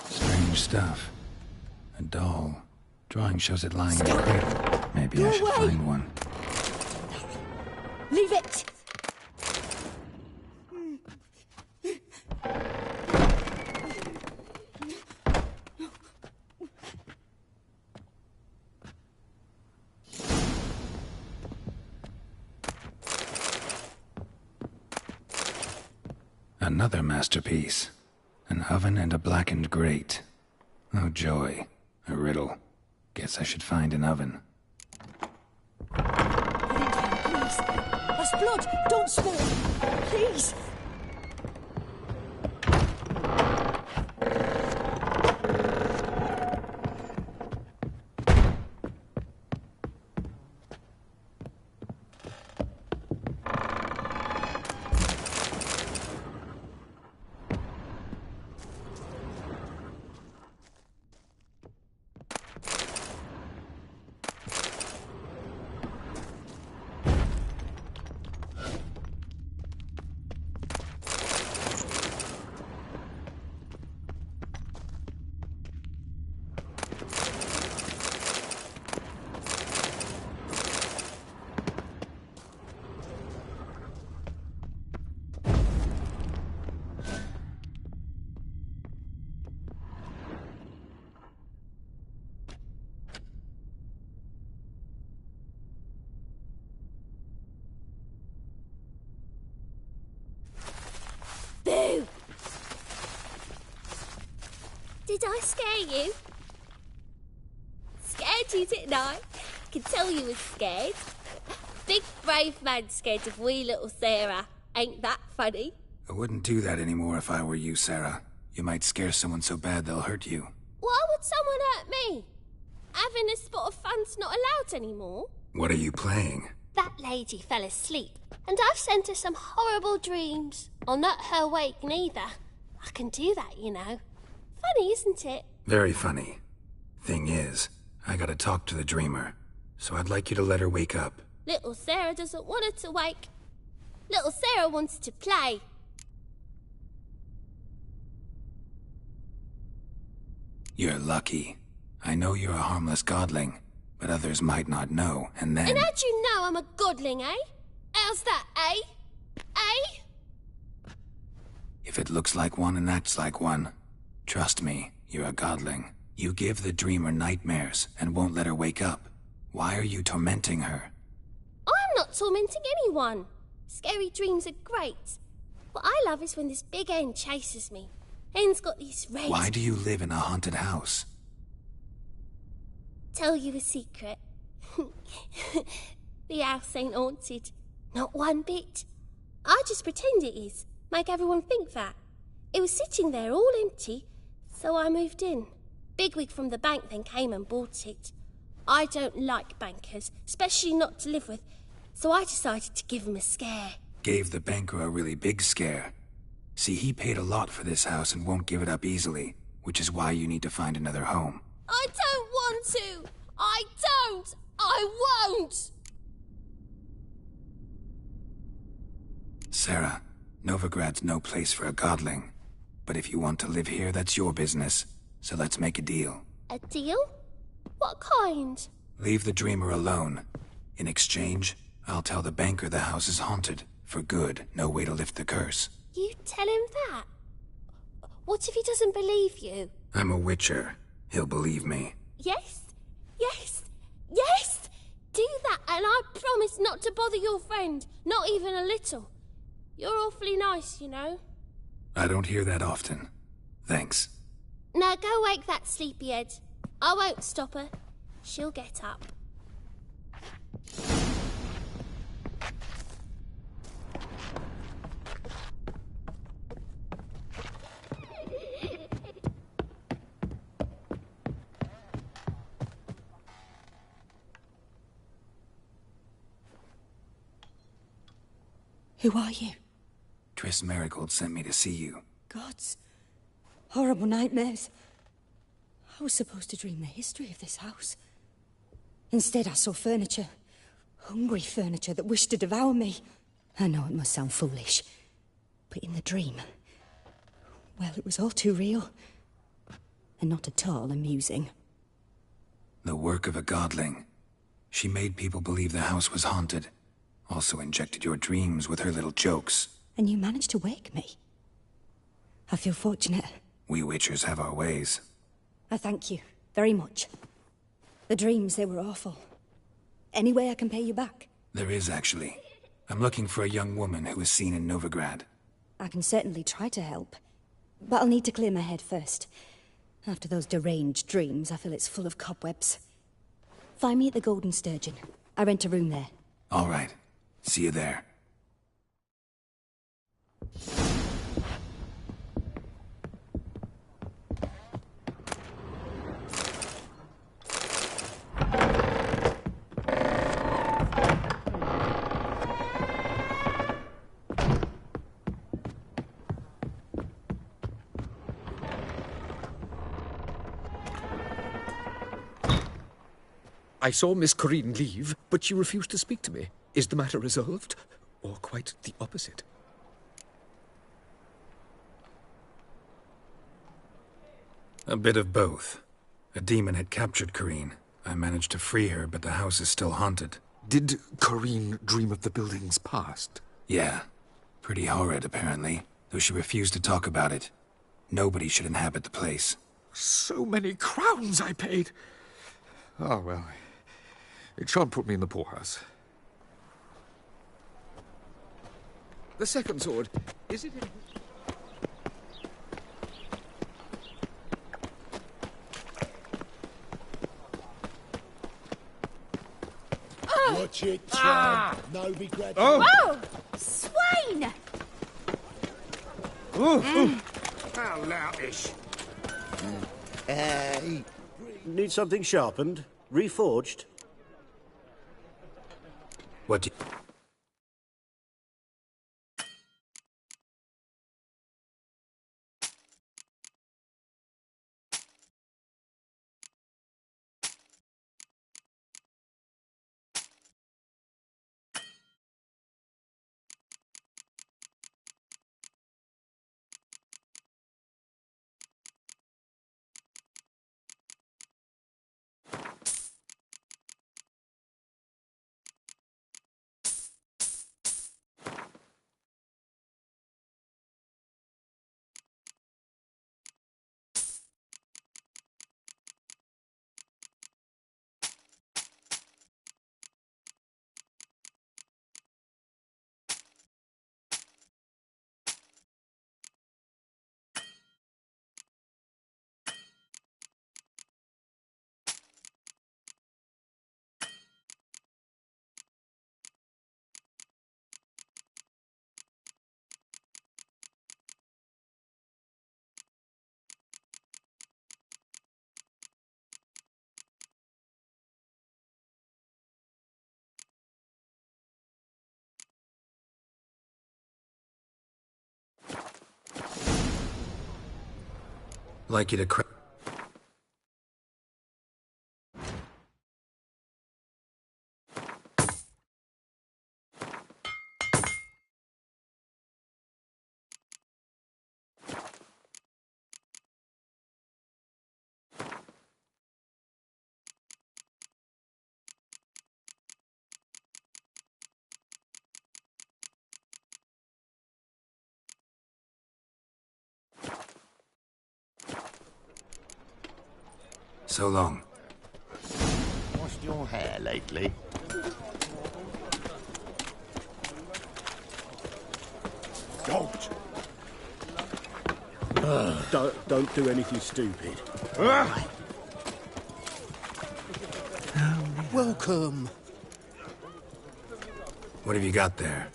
Strange stuff. A doll. Drawing shows it lying in a cradle. Maybe I should find one. Leave it! Another masterpiece. An oven and a blackened grate. Oh joy. A riddle. Guess I should find an oven. Please! That's blood! Don't spill it! Please! Boo! Did I scare you? Scared you, didn't I? I can tell you was scared. Big brave man scared of wee little Sarah. Ain't that funny? I wouldn't do that anymore if I were you, Sarah. You might scare someone so bad they'll hurt you. Why would someone hurt me? Having a spot of fun's not allowed anymore. What are you playing? That lady fell asleep, and I've sent her some horrible dreams. I'll not her wake neither. I can do that, you know. Funny, isn't it? Very funny. Thing is, I gotta talk to the dreamer, so I'd like you to let her wake up. Little Sarah doesn't want her to wake. Little Sarah wants to play. You're lucky. I know you're a harmless godling, but others might not know, and then... And how'd you know I'm a godling, eh? How's that, eh? Eh? If it looks like one and acts like one, trust me, you're a godling. You give the dreamer nightmares and won't let her wake up. Why are you tormenting her? I'm not tormenting anyone. Scary dreams are great. What I love is when this big hen chases me. Hen's got these red... Why do you live in a haunted house? Tell you a secret. The house ain't haunted. Not one bit. I just pretend it is. Make everyone think that. It was sitting there all empty, so I moved in. Bigwig from the bank then came and bought it. I don't like bankers, especially not to live with, so I decided to give him a scare. Gave the banker a really big scare. See, he paid a lot for this house and won't give it up easily, which is why you need to find another home. I don't want to! I don't! I won't! Sarah, Novigrad's no place for a godling. But if you want to live here, that's your business. So let's make a deal. A deal? What kind? Leave the dreamer alone. In exchange, I'll tell the banker the house is haunted. For good. No way to lift the curse. You tell him that? What if he doesn't believe you? I'm a witcher. He'll believe me. Yes? Yes? Yes! Do that, and I promise not to bother your friend. Not even a little. You're awfully nice, you know. I don't hear that often. Thanks. Now go wake that sleepyhead. I won't stop her. She'll get up. Who are you? Triss Merigold sent me to see you. Gods. Horrible nightmares. I was supposed to dream the history of this house. Instead, I saw furniture. Hungry furniture that wished to devour me. I know it must sound foolish, but in the dream, well, it was all too real. And not at all amusing. The work of a godling. She made people believe the house was haunted. Also injected your dreams with her little jokes. And you managed to wake me. I feel fortunate. We witchers have our ways. I thank you very much. The dreams, they were awful. Any way I can pay you back? There is, actually. I'm looking for a young woman who was seen in Novigrad. I can certainly try to help. But I'll need to clear my head first. After those deranged dreams, I feel it's full of cobwebs. Find me at the Golden Sturgeon. I rent a room there. All right. See you there. I saw Miss Corinne leave, but she refused to speak to me. Is the matter resolved? Or quite the opposite? A bit of both. A demon had captured Corinne. I managed to free her, but the house is still haunted. Did Corinne dream of the building's past? Yeah. Pretty horrid, apparently, though she refused to talk about it. Nobody should inhabit the place. So many crowns I paid! Oh, well, it shan't put me in the poorhouse. The second sword, is it in... Watch it, Chum. Novigrad. Whoa! Swain! How loutish. Hey. Need something sharpened? Reforged? What do you... Like you to So long. Washed your hair lately? Don't! Don't do anything stupid. Welcome. What have you got there?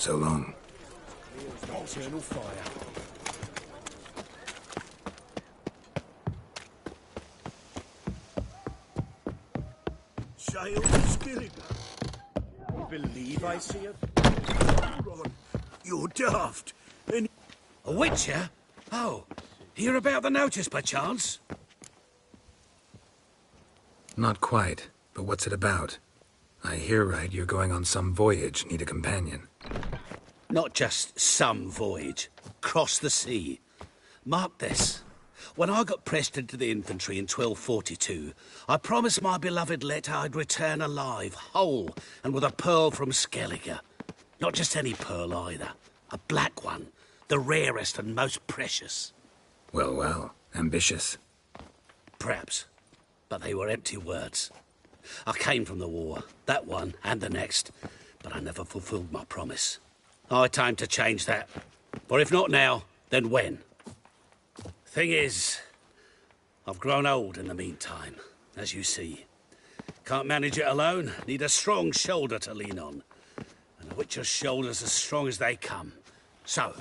So long. Eternal fire. Shale Skilligan. You believe I see it? Ron, you're daft. And A witcher? Oh, hear about the notice, perchance? Not quite, but what's it about? I hear right you're going on some voyage, need a companion. Not just some voyage. Cross the sea. Mark this. When I got pressed into the infantry in 1242, I promised my beloved Letta I'd return alive, whole, and with a pearl from Skellige. Not just any pearl either. A black one. The rarest and most precious. Well, well. Ambitious. Perhaps. But they were empty words. I came from the war, that one and the next, but I never fulfilled my promise. High time to change that. For if not now, then when? Thing is, I've grown old in the meantime, as you see. Can't manage it alone, need a strong shoulder to lean on. And a witcher's shoulder's as strong as they come. So,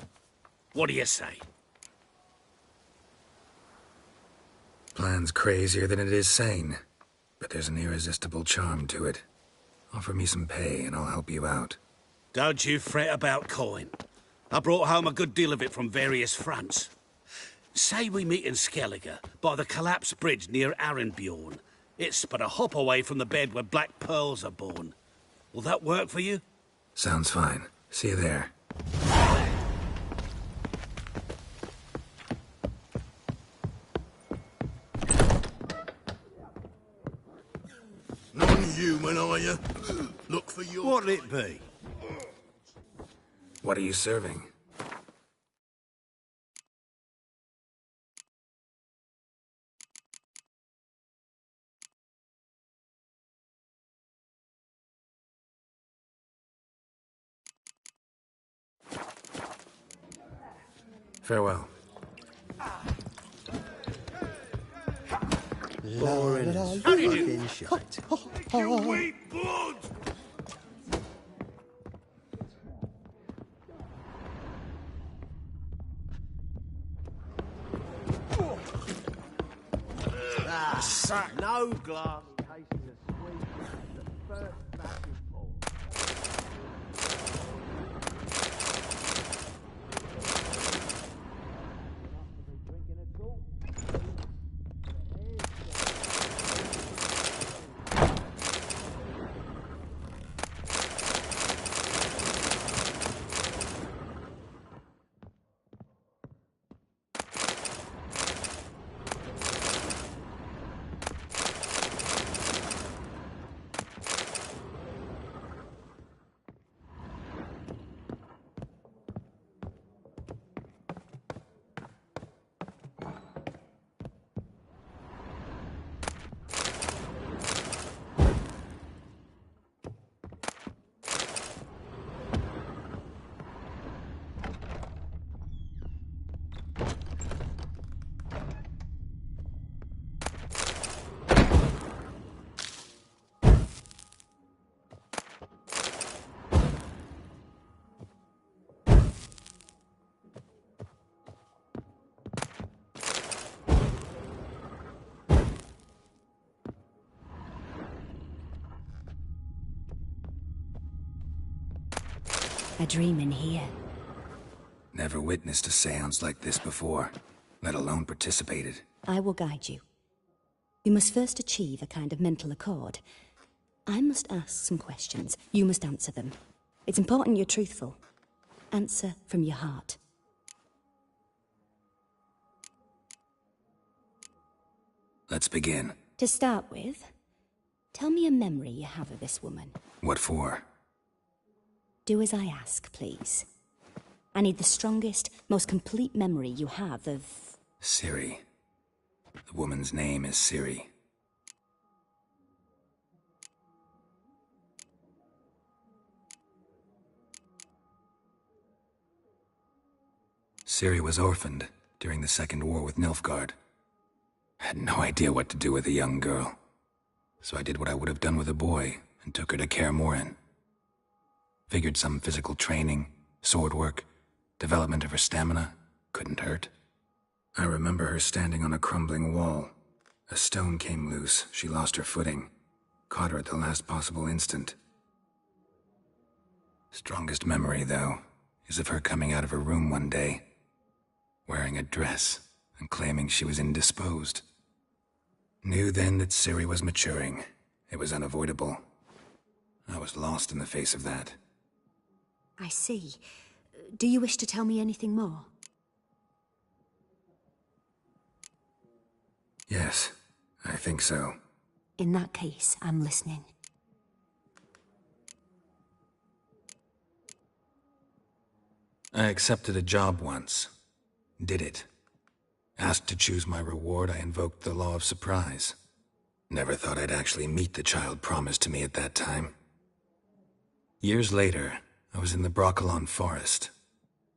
what do you say? Plan's crazier than it is sane, but there's an irresistible charm to it. Offer me some pay and I'll help you out. Don't you fret about coin. I brought home a good deal of it from various fronts. Say we meet in Skellige, by the collapsed bridge near Arenbjorn. It's but a hop away from the bed where black pearls are born. Will that work for you? Sounds fine. See you there. non-human, are you? Look for your... What'll it be? What are you serving? Farewell. Boring as fucking shite. You weep blood! No glass cases of sweet. The first batch is full. A dream in here. Never witnessed a seance like this before, let alone participated. I will guide you. You must first achieve a kind of mental accord. I must ask some questions. You must answer them. It's important you're truthful. Answer from your heart. Let's begin. To start with, tell me a memory you have of this woman. What for? Do as I ask, please. I need the strongest, most complete memory you have of... Ciri. The woman's name is Ciri. Ciri was orphaned during the Second War with Nilfgaard. I had no idea what to do with a young girl, so I did what I would have done with a boy and took her to Kaer Morhen. Figured some physical training, sword work, development of her stamina couldn't hurt. I remember her standing on a crumbling wall. A stone came loose, she lost her footing, caught her at the last possible instant. Strongest memory, though, is of her coming out of her room one day, wearing a dress and claiming she was indisposed. Knew then that Ciri was maturing. It was unavoidable. I was lost in the face of that. I see. Do you wish to tell me anything more? Yes, I think so. In that case, I'm listening. I accepted a job once. Did it. Asked to choose my reward, I invoked the law of surprise. Never thought I'd actually meet the child promised to me at that time. Years later, I was in the Brokilon Forest.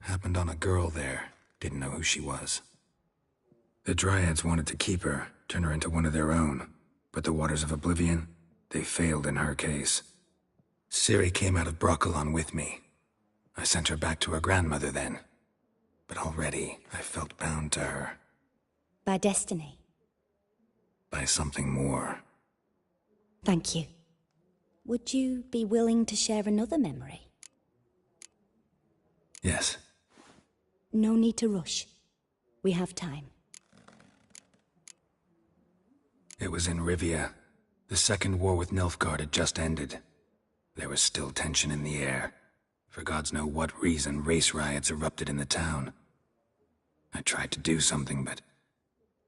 Happened on a girl there. Didn't know who she was. The Dryads wanted to keep her, turn her into one of their own. But the Waters of Oblivion, they failed in her case. Ciri came out of Brokilon with me. I sent her back to her grandmother then. But already, I felt bound to her. By destiny? By something more. Thank you. Would you be willing to share another memory? Yes. No need to rush. We have time. It was in Rivia. The Second War with Nilfgaard had just ended. There was still tension in the air. For gods know what reason, race riots erupted in the town. I tried to do something, but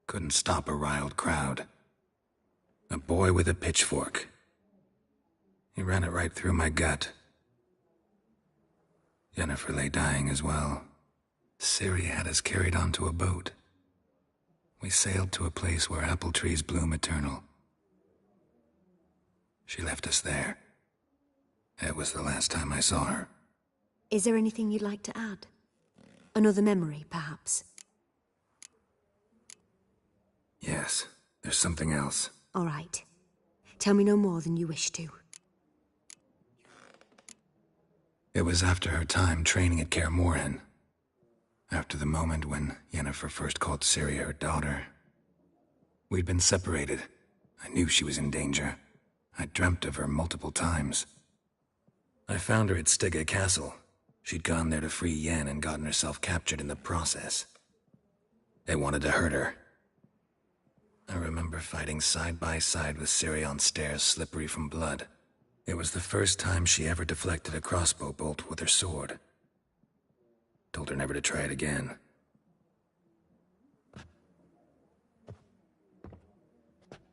couldn't stop a riled crowd. A boy with a pitchfork. He ran it right through my gut. Yennefer lay dying as well. Ciri had us carried onto a boat. We sailed to a place where apple trees bloom eternal. She left us there. It was the last time I saw her. Is there anything you'd like to add? Another memory, perhaps? Yes, there's something else. All right. Tell me no more than you wish to. It was after her time training at Kaer Morhen. After the moment when Yennefer first called Ciri her daughter. We'd been separated. I knew she was in danger. I dreamt of her multiple times. I found her at Stygga Castle. She'd gone there to free Yen and gotten herself captured in the process. They wanted to hurt her. I remember fighting side by side with Ciri on stairs slippery from blood. It was the first time she ever deflected a crossbow bolt with her sword. Told her never to try it again.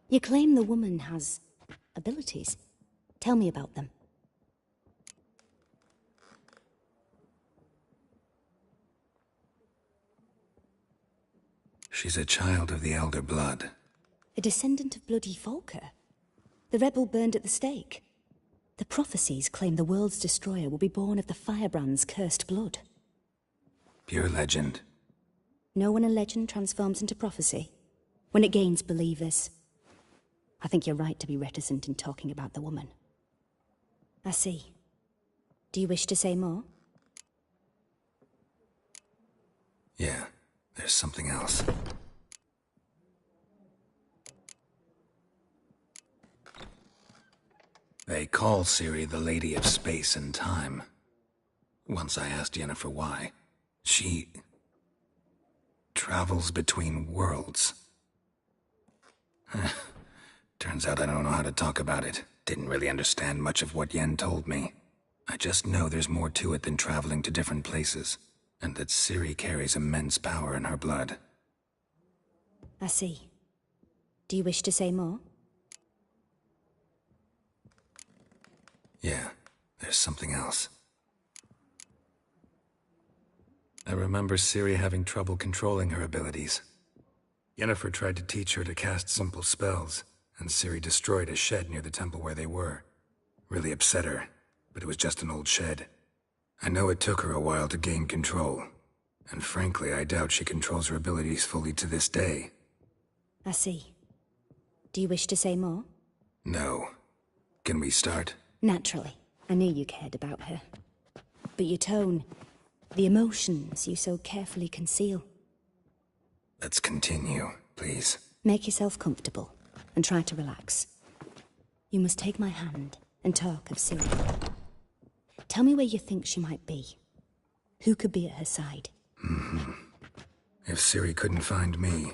You claim the woman has abilities. Tell me about them. She's a child of the Elder Blood. A descendant of bloody Volker. The rebel burned at the stake. The prophecies claim the world's destroyer will be born of the Firebrand's cursed blood. Pure legend. Know when a legend transforms into prophecy? When it gains believers. I think you're right to be reticent in talking about the woman. I see. Do you wish to say more? Yeah, there's something else. They call Ciri the Lady of Space and Time. Once I asked Yennefer why. She travels between worlds. Turns out I don't know how to talk about it. Didn't really understand much of what Yen told me. I just know there's more to it than traveling to different places, and that Ciri carries immense power in her blood. I see. Do you wish to say more? Yeah, there's something else. I remember Ciri having trouble controlling her abilities. Yennefer tried to teach her to cast simple spells, and Ciri destroyed a shed near the temple where they were. Really upset her, but it was just an old shed. I know it took her a while to gain control, and frankly, I doubt she controls her abilities fully to this day. I see. Do you wish to say more? No. Can we start? Naturally. I knew you cared about her. But your tone, the emotions you so carefully conceal. Let's continue, please. Make yourself comfortable, and try to relax. You must take my hand and talk of Ciri. Tell me where you think she might be. Who could be at her side? If Ciri couldn't find me,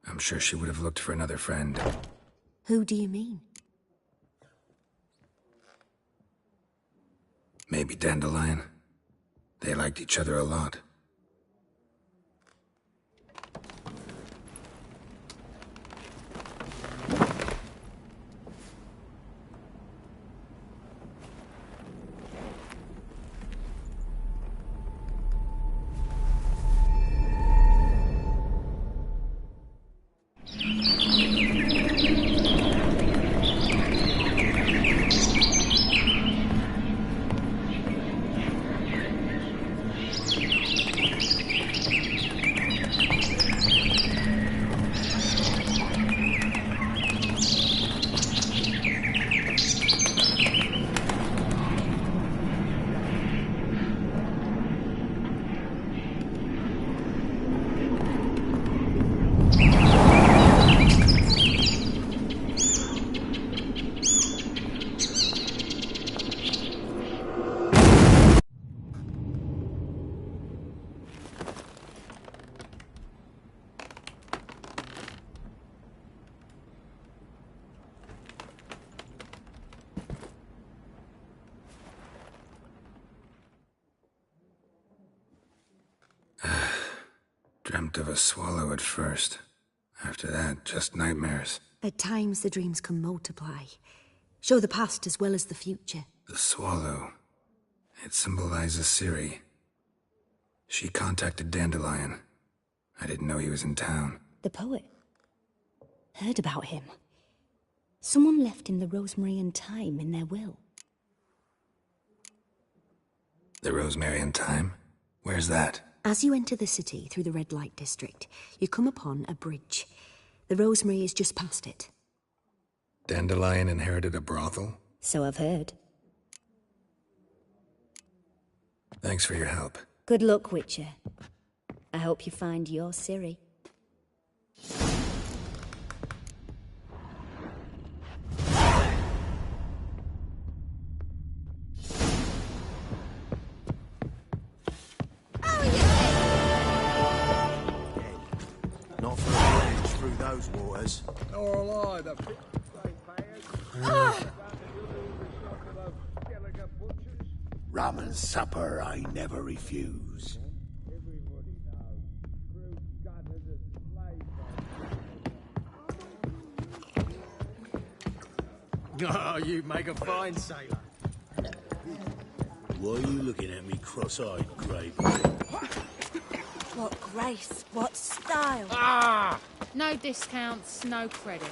I'm sure she would have looked for another friend. Who do you mean? Maybe Dandelion. They liked each other a lot. Dreamt of a swallow at first. After that, just nightmares. At times, the dreams can multiply. Show the past as well as the future. The swallow. It symbolizes Ciri. She contacted Dandelion. I didn't know he was in town. The poet. Heard about him. Someone left him the rosemary and thyme in their will. The rosemary and thyme? Where's that? As you enter the city through the red light district, you come upon a bridge. The rosemary is just past it. Dandelion inherited a brothel? So I've heard. Thanks for your help. Good luck, Witcher. I hope you find your Ciri. Not for a voyage through those waters. Nor will I, the Rum and supper I never refuse. Oh, you make a fine sailor. Why are you looking at me cross-eyed, Grave? What grace, what style. Ah! No discounts, no credit.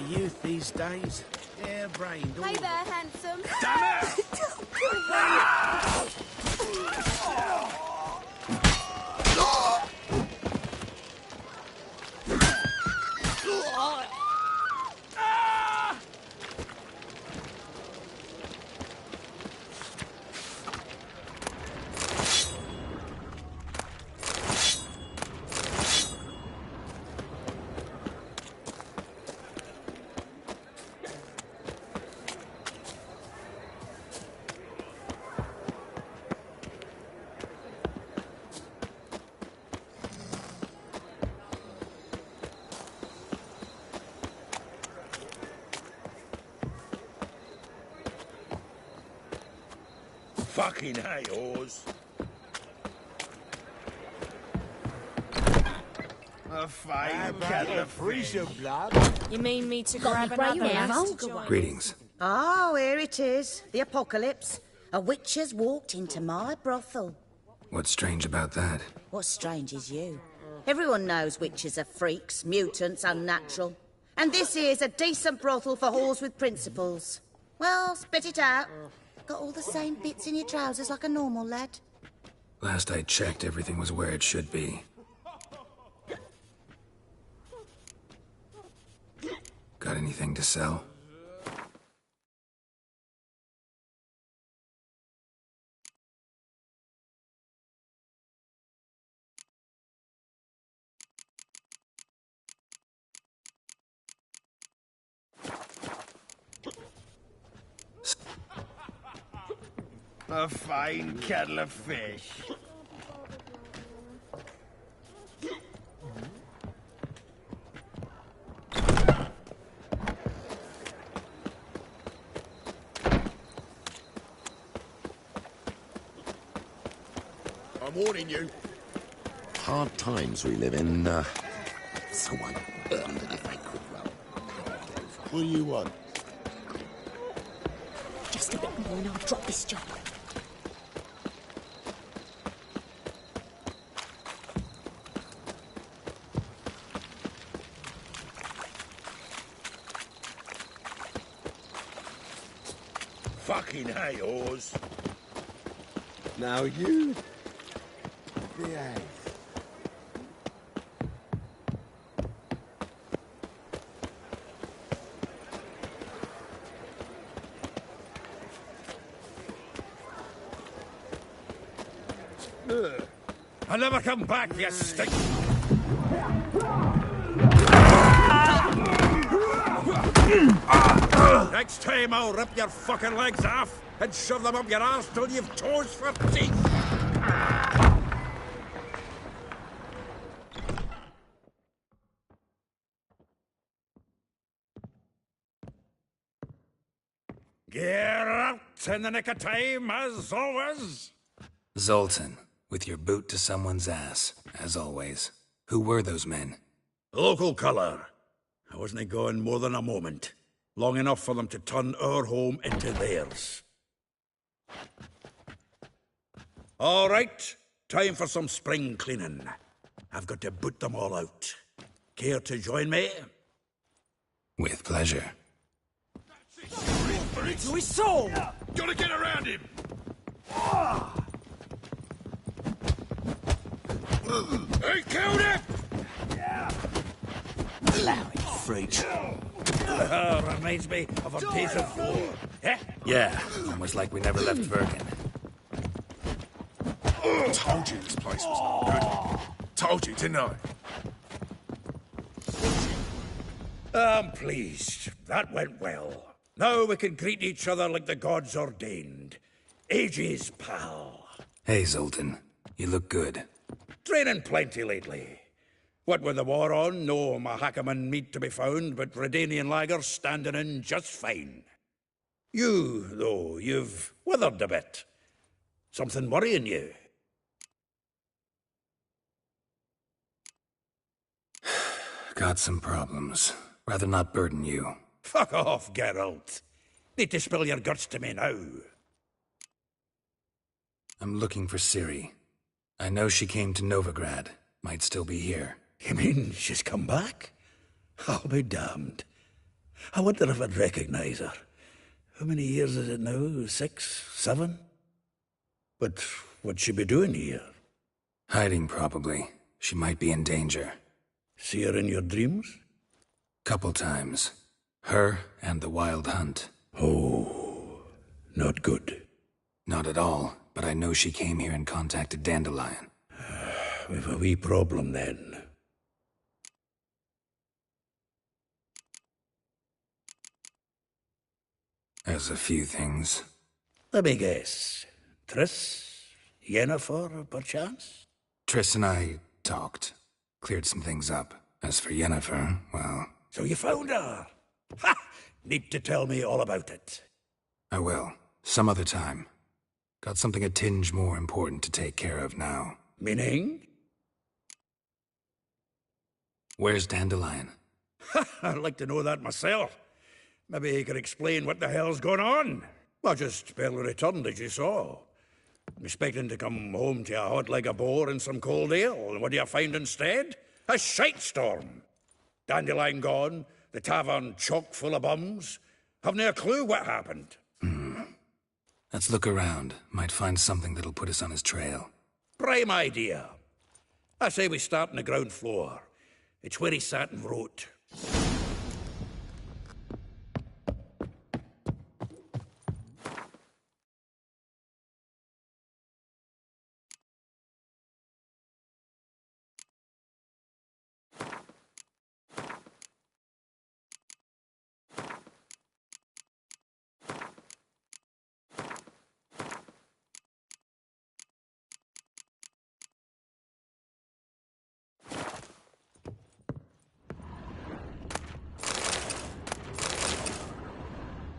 Youth these days. Hair-brained. Hey there, handsome. Damn it! Fucking hey, Oz. A fine kettle of fish. Blood. You mean me to Got grab me brain another now. ass to join? Greetings. Oh, here it is. The apocalypse. A witch has walked into my brothel. What's strange about that? What's strange is you. Everyone knows witches are freaks, mutants, unnatural. And this here's a decent brothel for whores with principles. Well, spit it out. Got all the same bits in your trousers like a normal lad. Last I checked, everything was where it should be. Got anything to sell? A fine kettle of fish. I'm warning you. Hard times we live in, so I burned it if I could. What do you want? Just a bit more and I'll drop this job. Fucking hey, Oz. Now you behave. I'll never come back, you stink. Next time I'll rip your fucking legs off and shove them up your arse till you've toes for teeth. Get out in the nick of time, as always. Zoltan, with your boot to someone's ass, as always. Who were those men? Local colour. I wasn't gone more than a moment. Long enough for them to turn our home into theirs. All right, time for some spring cleaning. I've got to boot them all out. Care to join me? With pleasure. To his soul! Gotta get around him! He killed him! Allow it, freak. Reminds me of a piece of war. Eh? Yeah, almost like we never left Vergen. I told you this place was no good. Told you, didn't I? I'm pleased. That went well. Now we can greet each other like the gods ordained. Ages, pal. Hey, Zoltan. You look good. Training plenty lately. What with the war on, no Mahakaman meat to be found, but Redanian lagers standing in just fine. You, though, you've withered a bit. Something worrying you? Got some problems. Rather not burden you. Fuck off, Geralt. Need to spill your guts to me now. I'm looking for Ciri. I know she came to Novigrad. Might still be here. You mean she's come back? I'll be damned. I wonder if I'd recognize her. How many years is it now? 6, 7? But what'd she be doing here? Hiding, probably. She might be in danger. See her in your dreams? Couple times. Her and the Wild Hunt. Oh, not good. Not at all, but I know she came here and contacted Dandelion. We've a wee problem then. There's a few things. Let me guess. Triss? Yennefer, perchance? Triss and I talked. Cleared some things up. As for Yennefer, well... So you found her? Ha! Need to tell me all about it. I will. Some other time. Got something a tinge more important to take care of now. Meaning? Where's Dandelion? I'd like to know that myself. Maybe he could explain what the hell's going on. I just barely returned, as you saw. I'm expecting to come home to a hot like a boar and some cold ale, and what do you find instead? A shite storm. Dandelion gone, the tavern chock full of bums. Haven't a clue what happened. Let's look around. Might find something that'll put us on his trail. Prime idea. I say we start on the ground floor. It's where he sat and wrote.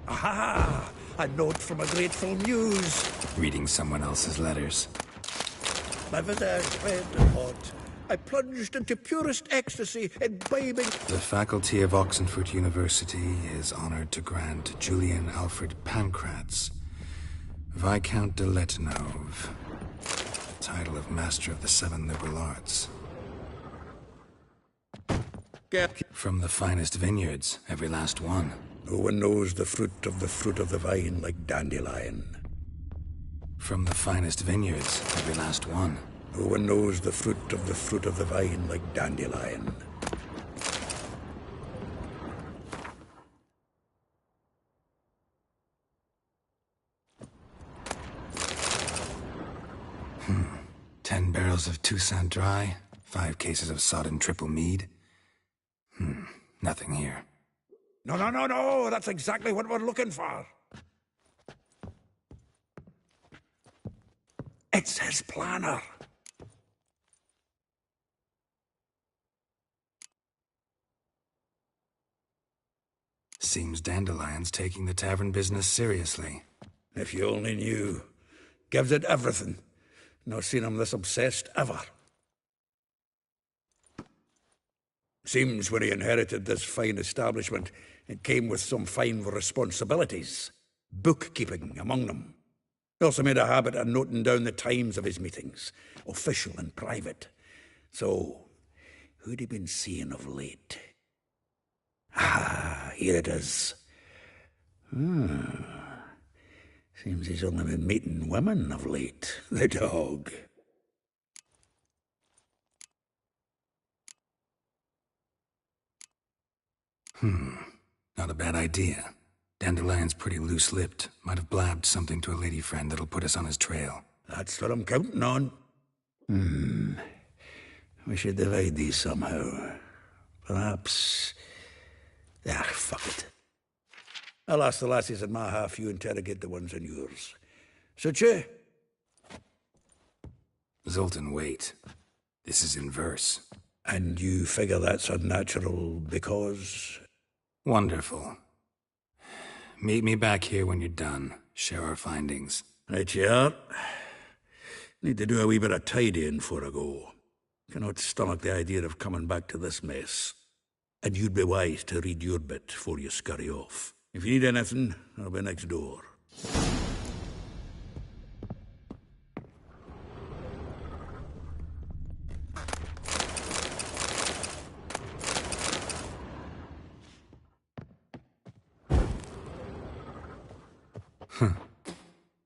Aha! A note from a grateful muse. Reading someone else's letters. My visage red and hot. I plunged into purest ecstasy, imbibing... The faculty of Oxenford University is honored to grant Julian Alfred Pancratz, Viscount de Letenove, the title of Master of the Seven Liberal Arts. From the finest vineyards, every last one. No one knows the fruit of the vine like Dandelion. From the finest vineyards, every last one. No one knows the fruit of the vine like Dandelion. Hmm. 10 barrels of Toussaint Dry, 5 cases of sodden triple mead. Nothing here. No, that's exactly what we're looking for. It's his planner. Seems Dandelion's taking the tavern business seriously. If you only knew. Gives it everything. Not seen him this obsessed ever. Seems when he inherited this fine establishment, it came with some fine responsibilities. Bookkeeping among them. He also made a habit of noting down the times of his meetings, official and private. So, who'd he been seeing of late? Ah, here it is. Seems he's only been meeting women of late, the dog. Not a bad idea. Dandelion's pretty loose-lipped. Might have blabbed something to a lady friend that'll put us on his trail. That's what I'm counting on. We should divide these somehow. Perhaps... fuck it. I'll ask the lassies in my half, you interrogate the ones in yours. Suit you? Zoltan, wait. This is in verse. And you figure that's unnatural because... Wonderful. Meet me back here when you're done. Share our findings. Right you are. Need to do a wee bit of tidying before I go. Cannot stomach the idea of coming back to this mess. And you'd be wise to read your bit before you scurry off. If you need anything, I'll be next door.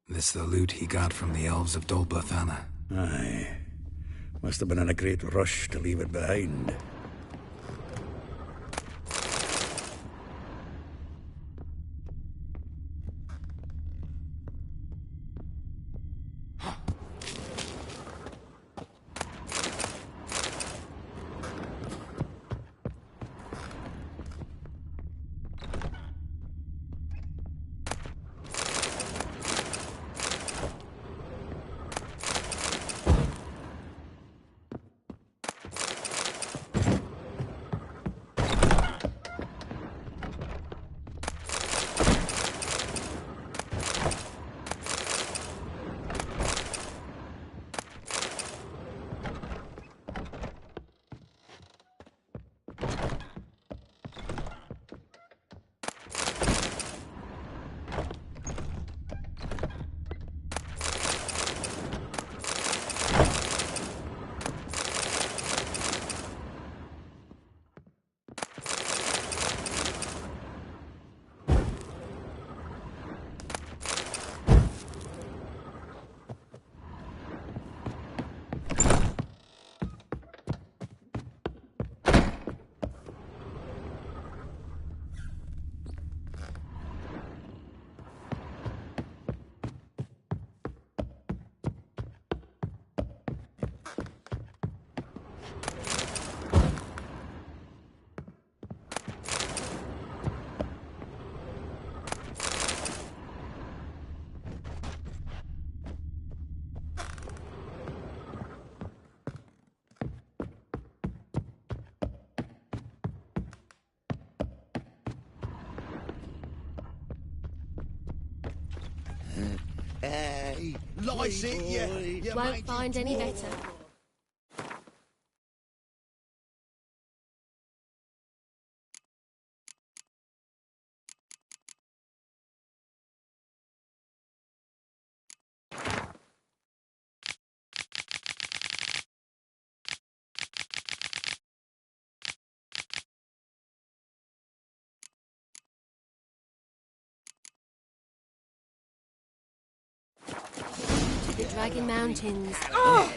This the loot he got from the elves of Dol Blathanna. Aye. Must have been in a great rush to leave it behind. Hey, Lice it, you Won't find any better. Dragon Mountains. Oh!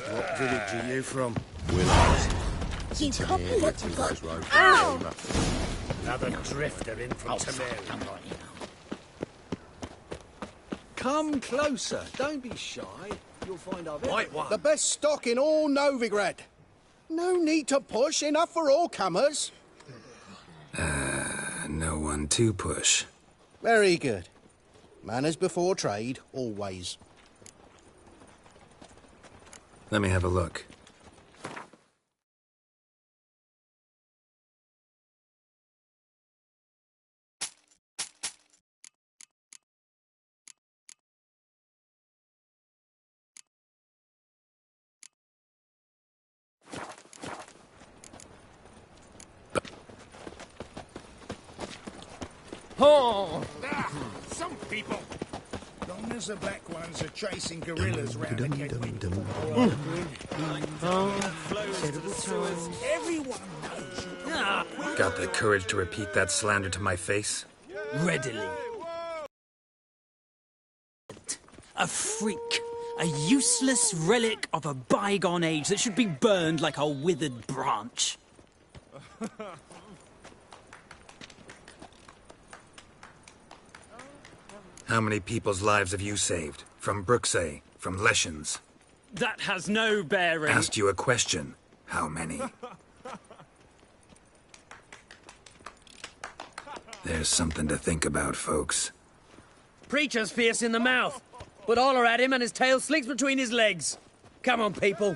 What village are you from? Willows. You copy it. Ow! Another drifter in from Temeria. Come closer. Don't be shy. You'll find our Right one. The best stock in all Novigrad. No need to push. Enough for all comers. No one to push. Very good. Manners before trade, always. Let me have a look. Oh! Some people. Long as the black ones are chasing gorillas round the gateway. Everyone knows you. Got the courage to repeat that slander to my face? Readily. A freak. A useless relic of a bygone age that should be burned like a withered branch. How many people's lives have you saved? From Bruxay, from Leshens? That has no bearing. Asked you a question. How many? There's something to think about, folks. Preacher's fierce in the mouth, but all are at him and his tail slinks between his legs. Come on, people.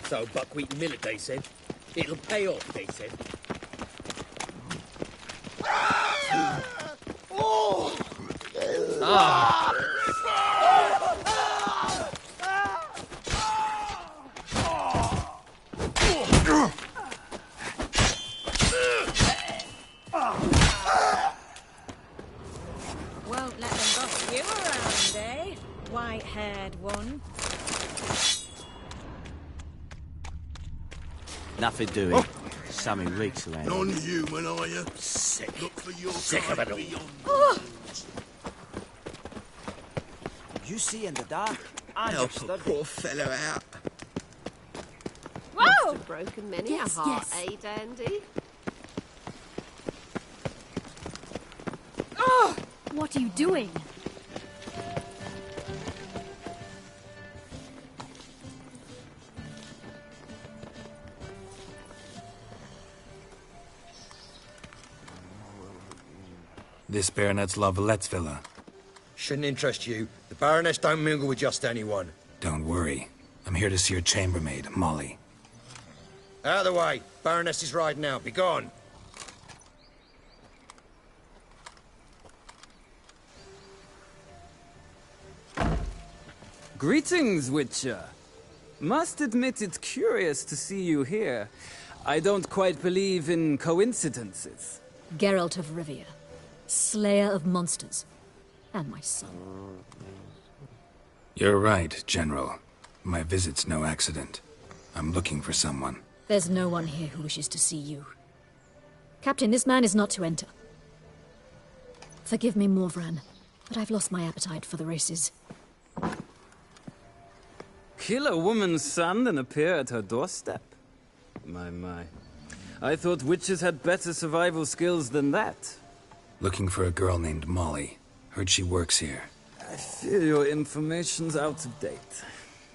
So, buckwheat and millet, they said. It'll pay off, they said. Ah! Won't let them boss you around, eh? White-haired one. Nothing doing. Oh. Something reeks around. Non-human, are you? Sick. Look for your Sick of it all. Oh. You see in the dark? I Help a poor fellow out. Whoa! Must have broken many Yes, a heart, yes. eh, Dandy? Oh! What are you doing? This Baronet's La Vallette's villa. Shouldn't interest you. The Baroness don't mingle with just anyone. Don't worry. I'm here to see your chambermaid, Molly. Out of the way. Baroness is riding out. Be gone. Greetings, Witcher. Must admit it's curious to see you here. I don't quite believe in coincidences. Geralt of Rivia, slayer of monsters, and my son. You're right, General. My visit's no accident. I'm looking for someone. There's no one here who wishes to see you. Captain, this man is not to enter. Forgive me, Morvran, but I've lost my appetite for the races. Kill a woman's son and appear at her doorstep? My. I thought witches had better survival skills than that. Looking for a girl named Molly. Heard she works here. I fear your information's out of date.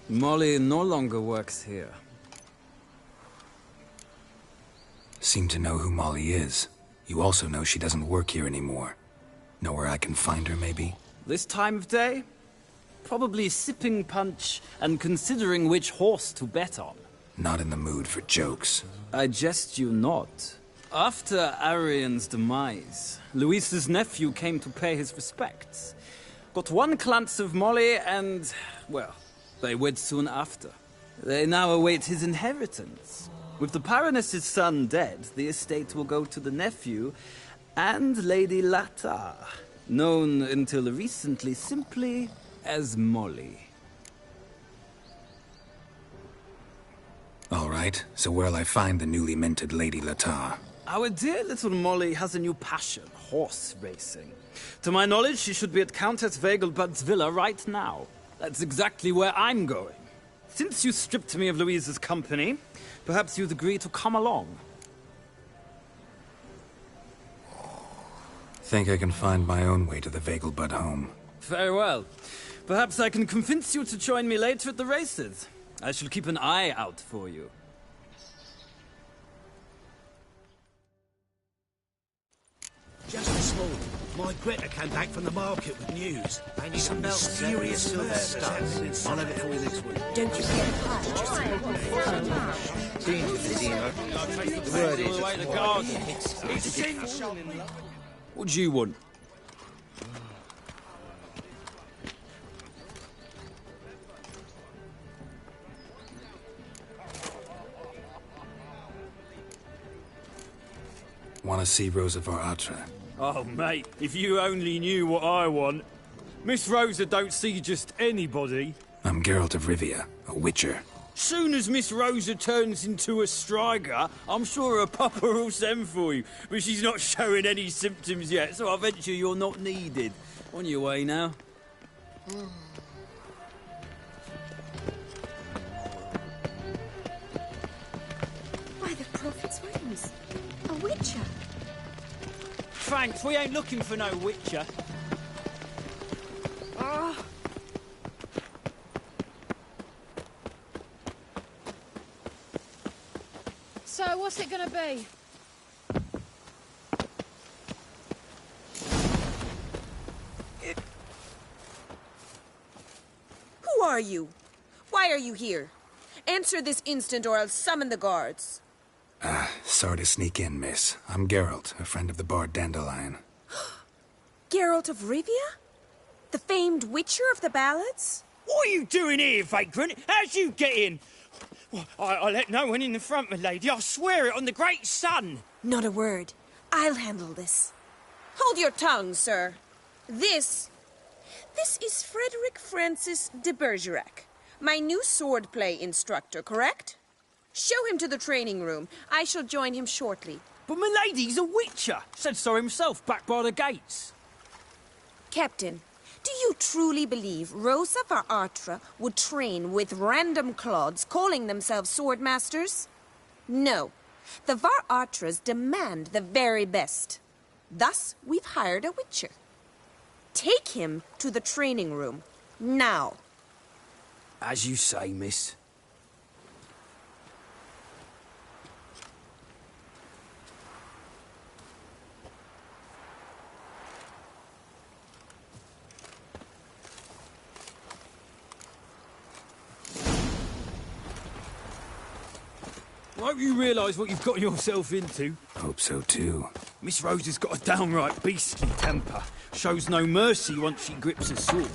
Molly no longer works here. Seem to know who Molly is. You also know she doesn't work here anymore. Know where I can find her, maybe? This time of day? Probably sipping punch and considering which horse to bet on. Not in the mood for jokes. I jest you not. After Arian's demise, Luis's nephew came to pay his respects. Got one glance of Molly and, well, they wed soon after. They now await his inheritance. With the Baroness's son dead, the estate will go to the nephew and Lady Lata, known until recently simply as Molly. All right, so where'll I find the newly minted Lady Lata? Our dear little Molly has a new passion, horse racing. To my knowledge, she should be at Countess Vegelbud's villa right now. That's exactly where I'm going. Since you stripped me of Louise's company, perhaps you'd agree to come along. Think I can find my own way to the Vegelbud home. Very well. Perhaps I can convince you to join me later at the races. I shall keep an eye out for you. Just this morning, my Greta came back from the market with news. They need some serious murders happening. I'll have it for you next week. Don't you get a The word is the garden. What do you want? Want to see Rosa var Atra? Oh, mate, if you only knew what I want. Miss Rosa don't see just anybody. I'm Geralt of Rivia, a witcher. Soon as Miss Rosa turns into a striker, I'm sure her papa will send for you. But she's not showing any symptoms yet, so I venture you're not needed. On your way now. By the prophet's wings. A witcher. Thanks, we ain't looking for no witcher. So, what's it gonna be? Who are you? Why are you here? Answer this instant or I'll summon the guards. Sorry to sneak in, miss. I'm Geralt, a friend of the bard Dandelion. Geralt of Rivia? The famed witcher of the ballads? What are you doing here, vagrant? How'd you get in? Well, I let no one in the front, my lady. I swear it on the great sun. Not a word. I'll handle this. Hold your tongue, sir. This is Frederick Francis de Bergerac, my new swordplay instructor, correct? Show him to the training room. I shall join him shortly. But my lady's a witcher. Said so himself back by the gates. Captain, do you truly believe Rosa var Atra would train with random clods calling themselves swordmasters? No. The var Atras demand the very best. Thus, we've hired a witcher. Take him to the training room, now. As you say, miss. I hope you realise what you've got yourself into. Hope so too. Miss Rosa's got a downright beastly temper. Shows no mercy once she grips a sword.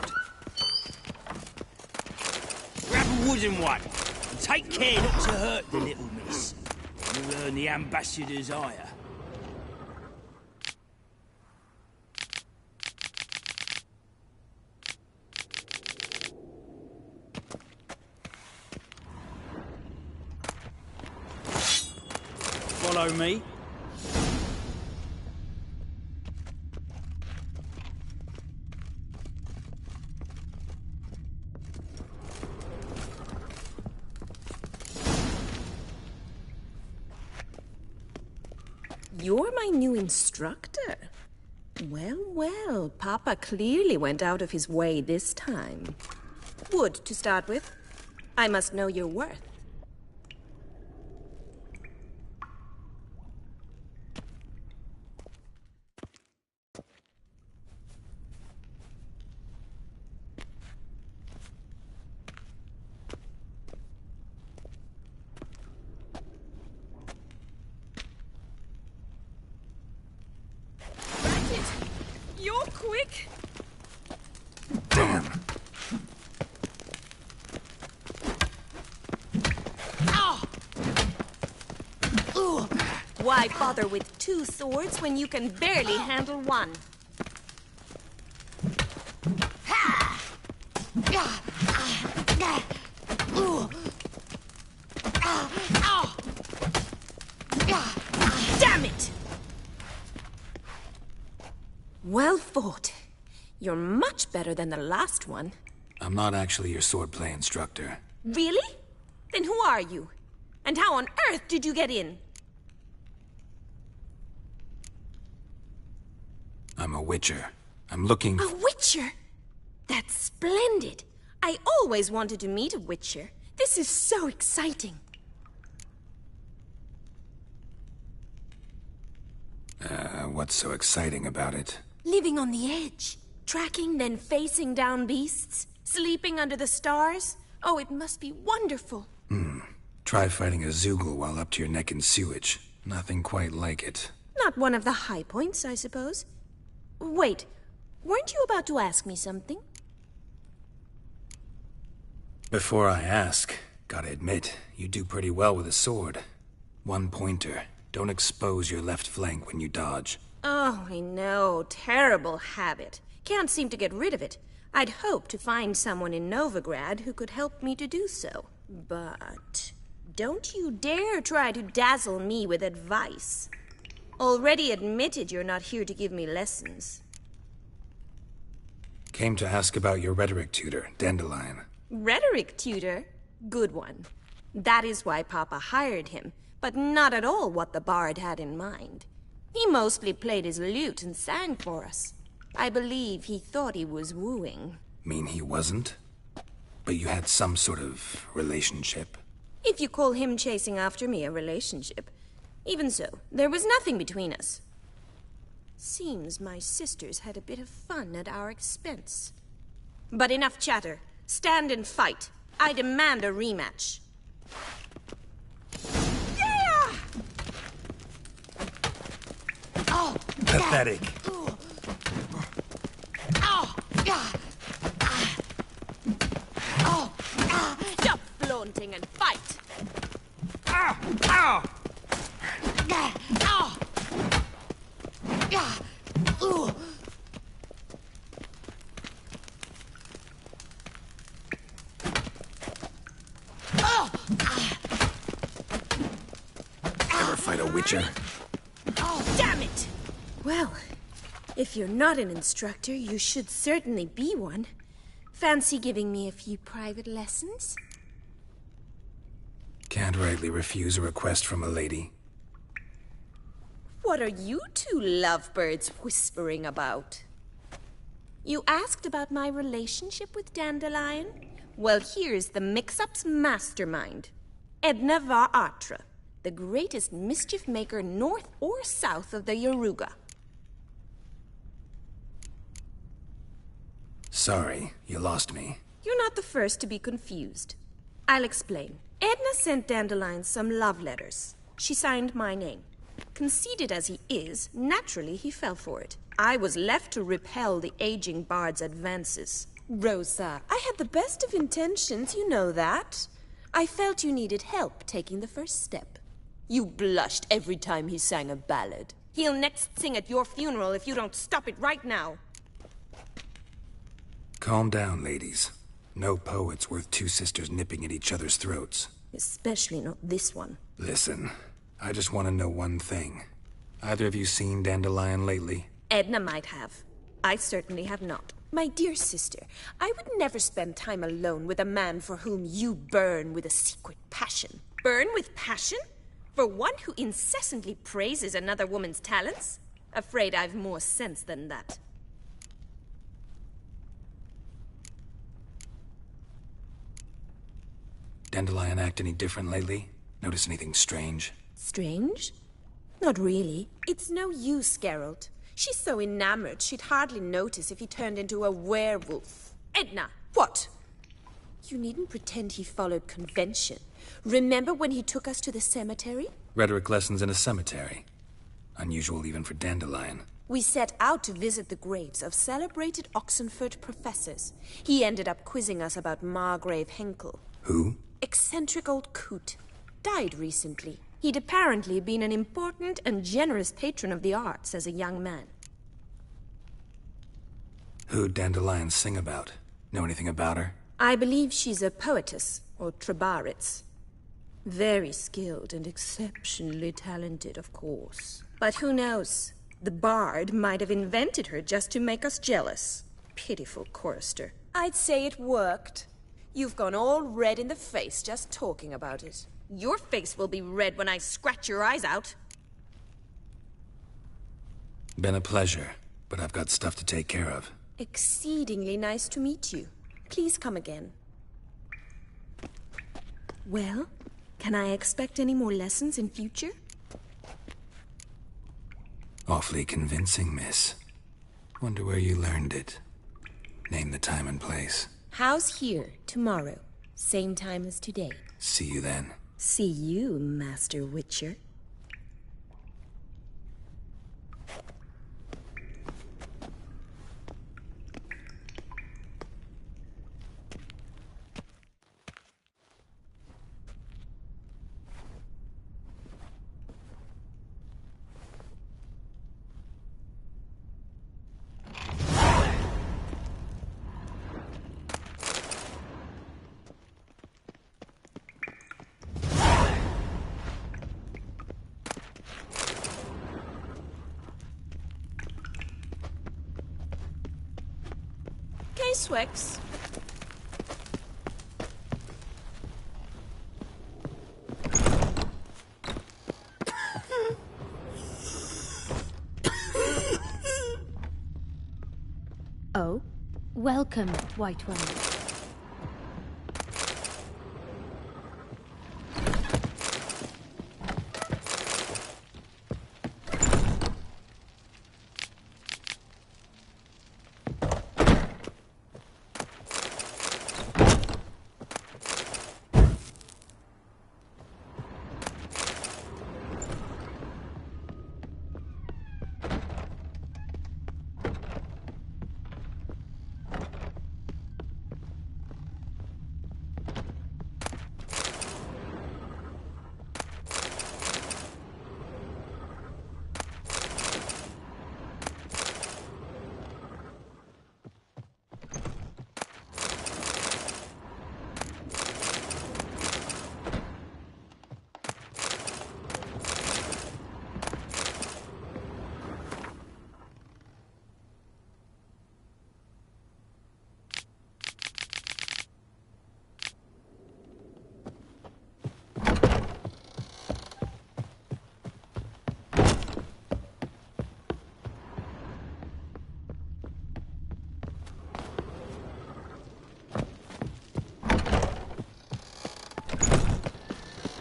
Grab a wooden one. And take care not to hurt the little miss. You'll earn the ambassador's ire. Follow me. You're my new instructor. Well, well, Papa clearly went out of his way this time. Wood, to start with. I must know your worth. quick! Damn. Oh. Ooh. Why bother with 2 swords when you can barely handle one? Damn it! Well fought. You're much better than the last one. I'm not actually your swordplay instructor. Really? Then who are you? And how on earth did you get in? I'm a witcher. I'm looking... A witcher? That's splendid. I always wanted to meet a witcher. This is so exciting. What's so exciting about it? Living on the edge. Tracking, then facing down beasts. Sleeping under the stars. Oh, it must be wonderful. Try fighting a Zoogle while up to your neck in sewage. Nothing quite like it. Not one of the high points, I suppose. Wait, weren't you about to ask me something? Before I ask, gotta admit, you do pretty well with a sword. One pointer. Don't expose your left flank when you dodge. Oh, I know. Terrible habit. Can't seem to get rid of it. I'd hoped to find someone in Novigrad who could help me to do so. But don't you dare try to dazzle me with advice. Already admitted you're not here to give me lessons. Came to ask about your rhetoric tutor, Dandelion. Rhetoric tutor? Good one. That is why Papa hired him, but not at all what the bard had in mind. He mostly played his lute and sang for us. I believe he thought he was wooing. Mean he wasn't? But you had some sort of relationship? If you call him chasing after me a relationship. Even so, there was nothing between us. Seems my sisters had a bit of fun at our expense. But enough chatter. Stand and fight. I demand a rematch. Yeah! Oh! Pathetic. Stop flaunting and fight! Ever fight a witcher? Damn it! Well, if you're not an instructor, you should certainly be one. Fancy giving me a few private lessons? Can't rightly refuse a request from a lady. What are you two lovebirds whispering about? You asked about my relationship with Dandelion? Well, here's the mix-up's mastermind. Edna var Atra, the greatest mischief maker north or south of the Yaruga. Sorry, you lost me. You're not the first to be confused. I'll explain. Edna sent Dandelion some love letters. She signed my name. Conceited as he is, naturally he fell for it. I was left to repel the aging bard's advances. Rosa, I had the best of intentions, you know that. I felt you needed help taking the first step. You blushed every time he sang a ballad. He'll next sing at your funeral if you don't stop it right now. Calm down, ladies. No poet's worth 2 sisters nipping at each other's throats. Especially not this one. Listen, I just want to know one thing. Either of you seen Dandelion lately? Edna might have. I certainly have not. My dear sister, I would never spend time alone with a man for whom you burn with a secret passion. Burn with passion? For one who incessantly praises another woman's talents? Afraid I've more sense than that. Dandelion act any different lately? Notice anything strange? Strange? Not really. It's no use, Geralt. She's so enamored she'd hardly notice if he turned into a werewolf. Edna! What? You needn't pretend he followed convention. Remember when he took us to the cemetery? Rhetoric lessons in a cemetery. Unusual even for Dandelion. We set out to visit the graves of celebrated Oxenford professors. He ended up quizzing us about Margrave Henkel. Who? Eccentric old coot. Died recently. He'd apparently been an important and generous patron of the arts as a young man. Who'd Dandelion sing about? Know anything about her? I believe she's a poetess, or Trebaritz. Very skilled and exceptionally talented, of course. But who knows? The bard might have invented her just to make us jealous. Pitiful chorister. I'd say it worked. You've gone all red in the face just talking about it. Your face will be red when I scratch your eyes out. Been a pleasure, but I've got stuff to take care of. Exceedingly nice to meet you. Please come again. Well, can I expect any more lessons in future? Awfully convincing, miss. Wonder where you learned it. Name the time and place. How's here, tomorrow? Same time as today. See you then. See you, Master Witcher. Swix. Oh, welcome, White One.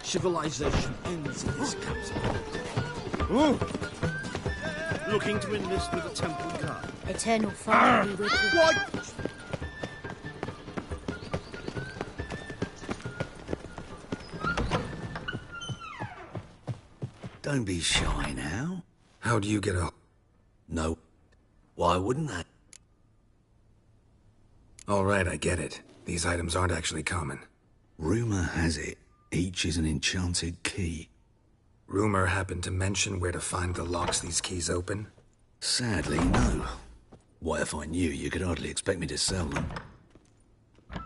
Civilization ends in this capital. Oh! Looking to enlist with a temple guard. Eternal fire be with you. What? Don't be shy now. How'd you get up? No. Why wouldn't that? All right, I get it. These items aren't actually common. Rumor has it, each is an enchanted key. Rumor happened to mention where to find the locks these keys open? Sadly, no. What if I knew? You could hardly expect me to sell them.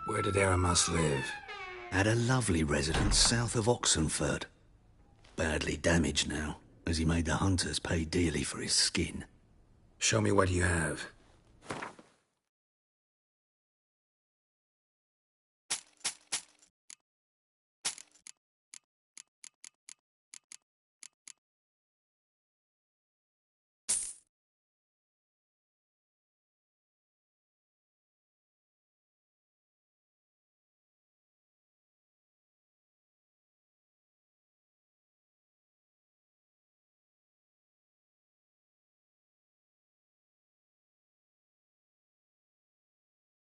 Where did Aramas live? At a lovely residence south of Oxenford. Badly damaged now, as he made the hunters pay dearly for his skin. Show me what you have.